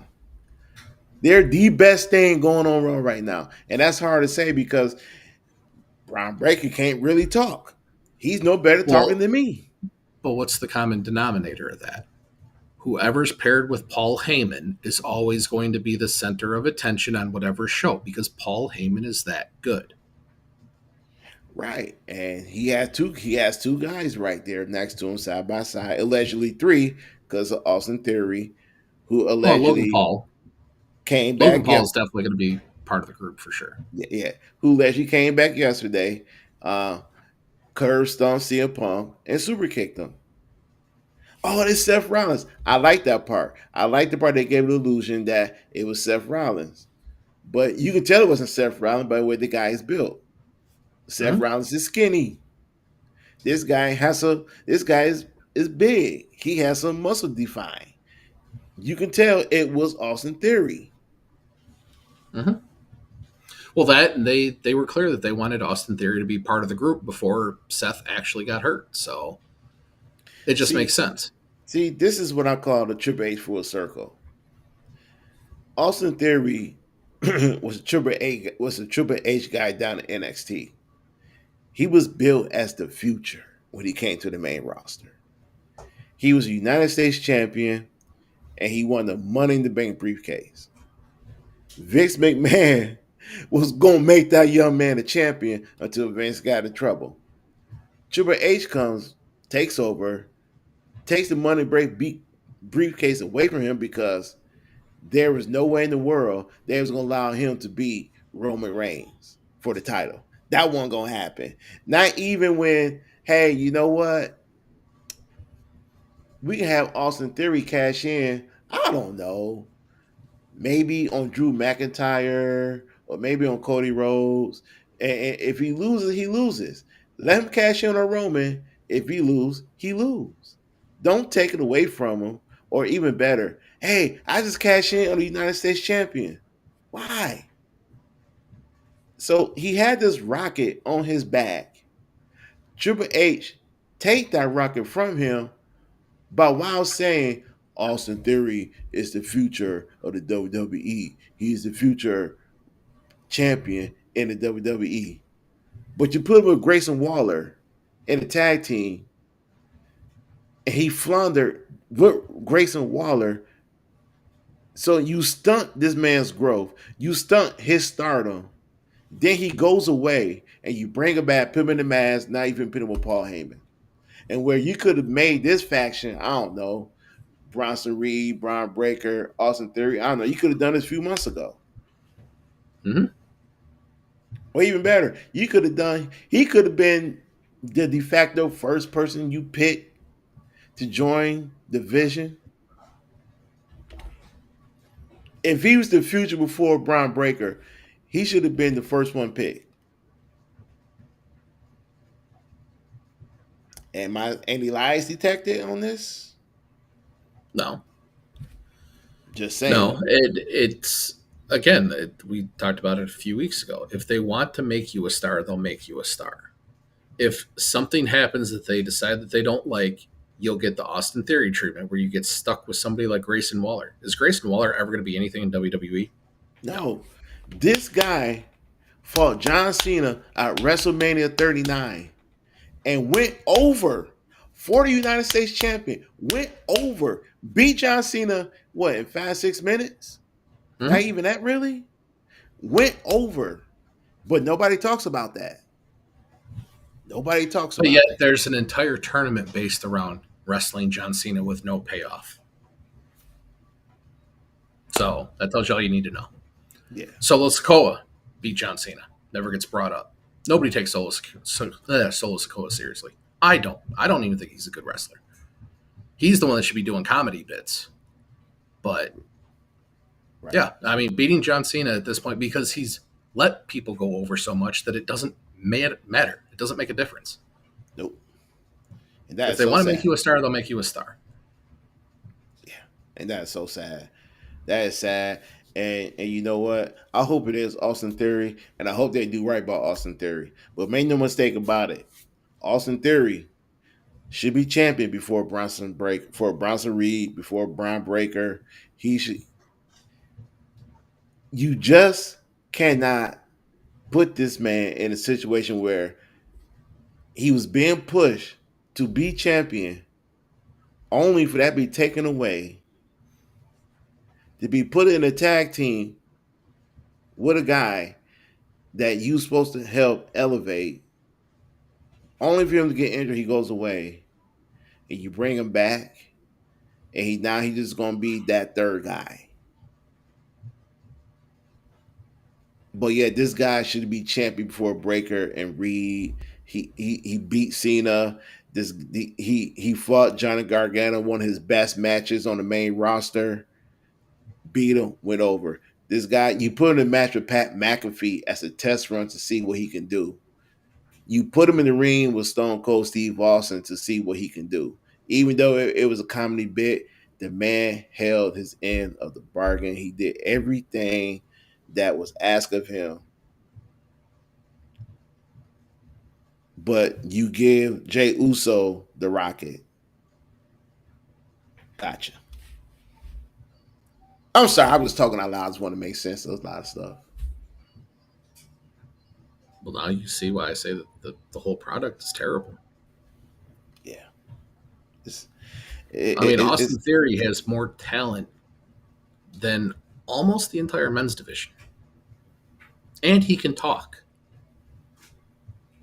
Speaker 1: They're the best thing going on Raw right now. And that's hard to say because Braun Breaker can't really talk. He's no better talking than me.
Speaker 2: But what's the common denominator of that? Whoever's paired with Paul Heyman is always going to be the center of attention on whatever show because Paul Heyman is that good.
Speaker 1: Right. And he has two guys right there next to him side by side, allegedly three, because of Austin Theory, who
Speaker 2: Oh, Logan
Speaker 1: allegedly
Speaker 2: Paul.
Speaker 1: came
Speaker 2: Logan
Speaker 1: back.
Speaker 2: Paul
Speaker 1: Yeah,
Speaker 2: is definitely going to be part of the group for sure.
Speaker 1: yeah, who allegedly came back yesterday, uh, curved stomped CM Punk and super kicked him. Oh, it's Seth Rollins. I like that part. I like the part they gave the illusion that it was Seth Rollins. But you can tell it wasn't Seth Rollins by the way the guy is built. Seth
Speaker 2: Mhm.
Speaker 1: Rollins is skinny. This guy is big. He has some muscle defined. You can tell it was Austin Theory.
Speaker 2: Mhm. Well, that and they were clear that they wanted Austin Theory to be part of the group before Seth actually got hurt. So it just
Speaker 1: See,
Speaker 2: makes sense.
Speaker 1: see, this is what I call the Triple H full circle. Austin Theory was a Triple H guy down in NXT. He was built as the future when he came to the main roster. He was a United States champion and he won the Money in the Bank briefcase. Vince McMahon was gonna make that young man a champion until Vince got in trouble. Triple H comes, takes over, takes the money break briefcase away from him because there was no way in the world they was gonna allow him to beat Roman Reigns for the title. That wasn't gonna happen. Not even when, hey, you know what? We can have Austin Theory cash in. I don't know. Maybe on Drew McIntyre or maybe on Cody Rhodes. And if he loses, he loses. Let him cash in on Roman. If he lose, he lose. Don't take it away from him. Or even better, hey, I just cashed in on the United States champion. Why? So he had this rocket on his back. Triple H take that rocket from him by while saying Austin Theory is the future of the WWE. He's the future champion in the WWE. But you put him with Grayson Waller in a tag team, and he floundered with Grayson Waller. So you stunt this man's growth. You stunt his stardom. Then he goes away, and you bring him back, put him in the mask, not even put him with Paul Heyman. And where you could have made this faction, I don't know, Bronson Reed, Braun Breaker, Austin Theory, I don't know, you could have done this a few months ago.
Speaker 2: Hmm.
Speaker 1: Or even better, he could have been the de facto first person you picked to join the Vision. If he was the future before Braun Breaker, he should have been the first one picked. Am I any lies detected on this?
Speaker 2: No,
Speaker 1: Just
Speaker 2: no,
Speaker 1: saying.
Speaker 2: it's again. We talked about it a few weeks ago. If they want to make you a star, they'll make you a star. If something happens that they decide that they don't like, you'll get the Austin Theory treatment where you get stuck with somebody like Grayson Waller. Is Grayson Waller ever going to be anything in WWE? No.
Speaker 1: No. This guy fought John Cena at WrestleMania 39 and went over for the United States champion. Went over. Beat John Cena, what, in 5, 6 minutes? Not
Speaker 2: Hmm.
Speaker 1: even that really? Went over. But nobody talks about that. Nobody talks
Speaker 2: But yet
Speaker 1: about that.
Speaker 2: there's an entire tournament based around wrestling John Cena with no payoff. So that tells you all you need to know.
Speaker 1: Yeah.
Speaker 2: Solo Sikoa beat John Cena. Never gets brought up. Nobody takes Solo Sikoa seriously. I don't. I don't even think he's a good wrestler. He's the one that should be doing comedy bits. But
Speaker 1: Right.
Speaker 2: yeah, I mean, beating John Cena at this point because he's let people go over so much that it doesn't matter. It doesn't make a difference.
Speaker 1: Nope. And that
Speaker 2: If
Speaker 1: is
Speaker 2: they
Speaker 1: so
Speaker 2: want to make
Speaker 1: sad.
Speaker 2: you a star, they'll make you a star.
Speaker 1: Yeah. And that is so sad. That is sad. And you know what? I hope it is Austin Theory, and I hope they do right by Austin Theory. But make no mistake about it. Austin Theory should be champion before Bronson Reed, before Braun Breaker. He should you just cannot put this man in a situation where he was being pushed to be champion only for that to be taken away, to be put in a tag team with a guy that you supposed to help elevate. only for him to get injured, he goes away, and you bring him back, and he's just gonna be that third guy. But yeah, this guy should be champion before Breaker and Reed. He beat Cena. He fought Johnny Gargano, one of his best matches on the main roster. Beat him, went over. This guy, you put him in a match with Pat McAfee as a test run to see what he can do. You put him in the ring with Stone Cold Steve Austin to see what he can do. Even though it was a comedy bit, the man held his end of the bargain. He did everything that was asked of him. But you give Jay Uso the Rocket. Gotcha. I'm sorry, I was talking out loud. I just want to make sense of a lot of stuff.
Speaker 2: Well, now you see why I say that the whole product is terrible.
Speaker 1: Yeah. It's,
Speaker 2: I mean,
Speaker 1: it's
Speaker 2: Austin Theory has more talent than almost the entire men's division, and he can talk.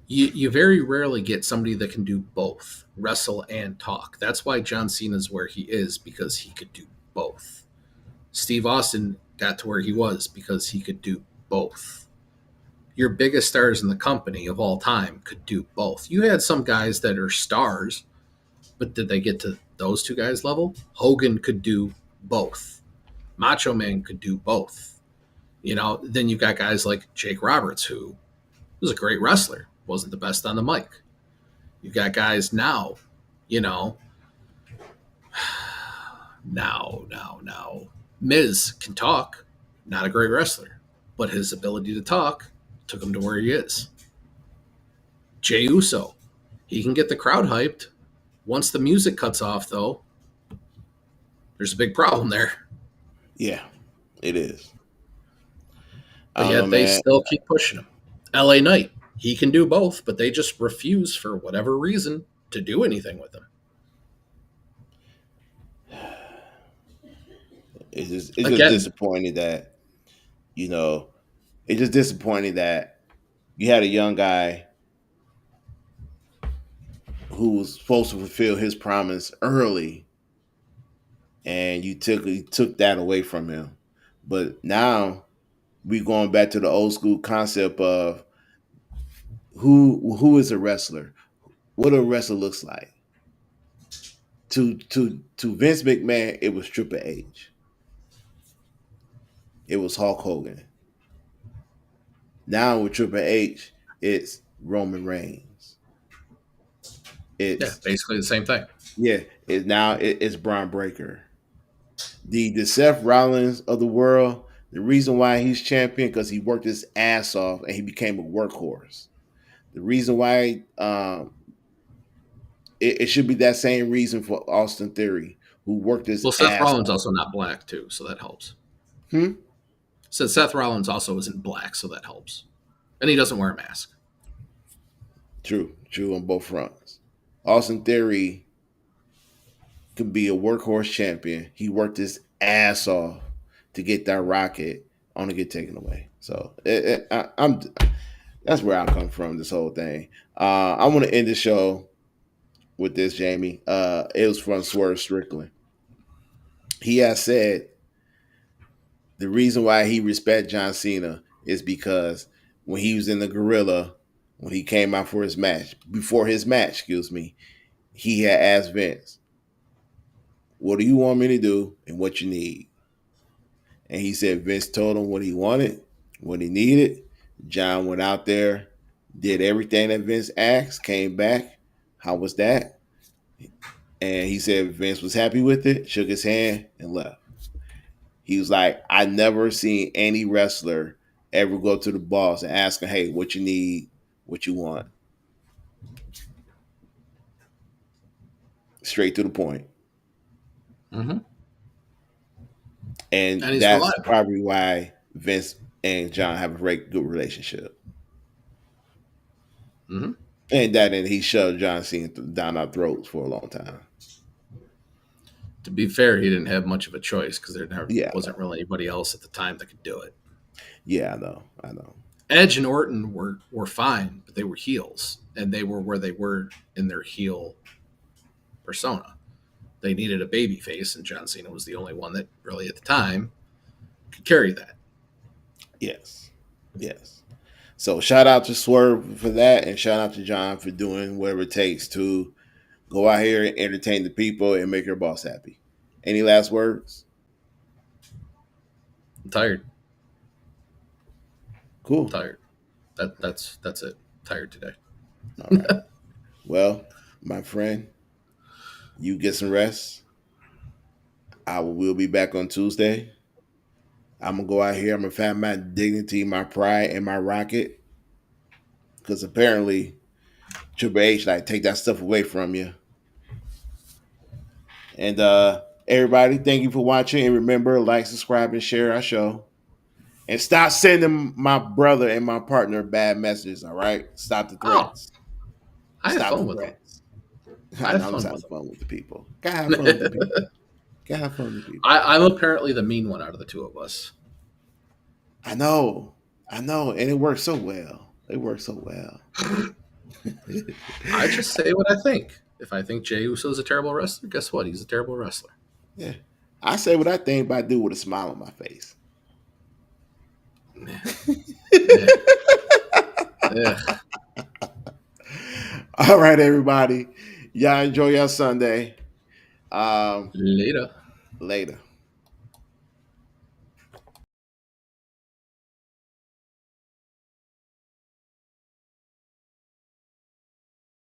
Speaker 2: You very rarely get somebody that can do both, wrestle and talk. That's why John Cena's where he is, because he could do both. Steve Austin got to where he was because he could do both. Your biggest stars in the company of all time could do both. You had some guys that are stars, but did they get to those two guys' level? Hogan could do both. Macho Man could do both. Then you've got guys like Jake Roberts, who was a great wrestler, wasn't the best on the mic. You've got guys now, now. Miz can talk, not a great wrestler, but his ability to talk took him to where he is. Jey Uso, he can get the crowd hyped. Once the music cuts off, though, there's a big problem there.
Speaker 1: Yeah, it is.
Speaker 2: But yet they still keep pushing him. LA Knight, he can do both, but they just refuse for whatever reason to do anything with him.
Speaker 1: It's just disappointing that, it's just disappointing that you had a young guy who was supposed to fulfill his promise early, and you took that away from him. But now we're going back to the old school concept of who is a wrestler, what a wrestler looks like. To Vince McMahon, it was Triple H. It was Hulk Hogan. Now with Triple H, it's Roman Reigns. It's
Speaker 2: basically the same thing.
Speaker 1: Yeah, it's Braun Breaker. The Seth Rollins of the world. The reason why he's champion because he worked his ass off and he became a workhorse. The reason why it should be that same reason for Austin Theory, who worked his
Speaker 2: Seth
Speaker 1: ass
Speaker 2: Rollins
Speaker 1: off.
Speaker 2: also not black too, so that helps. So Seth Rollins also isn't black, so that helps. And he doesn't wear a mask.
Speaker 1: True on both fronts. Austin Theory could be a workhorse champion. He worked his ass off to get that Rocket, only get taken away. So that's where I come from. This whole thing. I want to end the show with this, Jamie. It was from Swerve Strickland. He has said the reason why he respects John Cena is because when he was in the Gorilla, when he came out for his match, he had asked Vince, "What do you want me to do and what you need?" And he said Vince told him what he wanted, what he needed. John went out there, did everything that Vince asked, came back. How was that? And he said Vince was happy with it, shook his hand, and left. He was like, I never seen any wrestler ever go to the boss and ask him, hey, what you need, what you want. Straight to the point.
Speaker 2: Mm-hmm.
Speaker 1: And that's probably why Vince and John have a very good relationship.
Speaker 2: Mm-hmm.
Speaker 1: And he shoved John Cena down our throats for a long time.
Speaker 2: To be fair, he didn't have much of a choice because there wasn't really anybody else at the time that could do it.
Speaker 1: Yeah, I know.
Speaker 2: Edge and Orton were fine, but they were heels, and they were where they were in their heel persona. They needed a baby face, and John Cena was the only one that really at the time could carry that.
Speaker 1: Yes. Yes. So shout out to Swerve for that, and shout out to John for doing whatever it takes to go out here and entertain the people and make your boss happy. Any last words?
Speaker 2: I'm tired. I'm
Speaker 1: Cool.
Speaker 2: tired. That's it. Tired today.
Speaker 1: All right. Well, my friend, you get some rest. I will be back on Tuesday. I'm gonna go out here. I'm gonna find my dignity, my pride, and my rocket. Because apparently Triple H like take that stuff away from you. And everybody, thank you for watching. And remember, like, subscribe, and share our show. And stop sending my brother and my partner bad messages. All right, stop the
Speaker 2: Oh,
Speaker 1: threats.
Speaker 2: I have
Speaker 1: Stop
Speaker 2: fun
Speaker 1: the
Speaker 2: with them.
Speaker 1: threats.
Speaker 2: I
Speaker 1: I
Speaker 2: have
Speaker 1: know I'm
Speaker 2: fun
Speaker 1: having
Speaker 2: with
Speaker 1: fun with the people. Gotta have fun with the
Speaker 2: them.
Speaker 1: people. Gotta have fun with the people.
Speaker 2: I'm apparently the mean one out of the two of us.
Speaker 1: I know. I know. And it works so well. It works so well.
Speaker 2: I just say what I think. If I think Jey Uso's a terrible wrestler, guess what? He's a terrible wrestler.
Speaker 1: Yeah. I say what I think, but I do with a smile on my face.
Speaker 2: Yeah. Yeah.
Speaker 1: All right, everybody. Y'all enjoy your Sunday.
Speaker 2: Later.
Speaker 1: Later.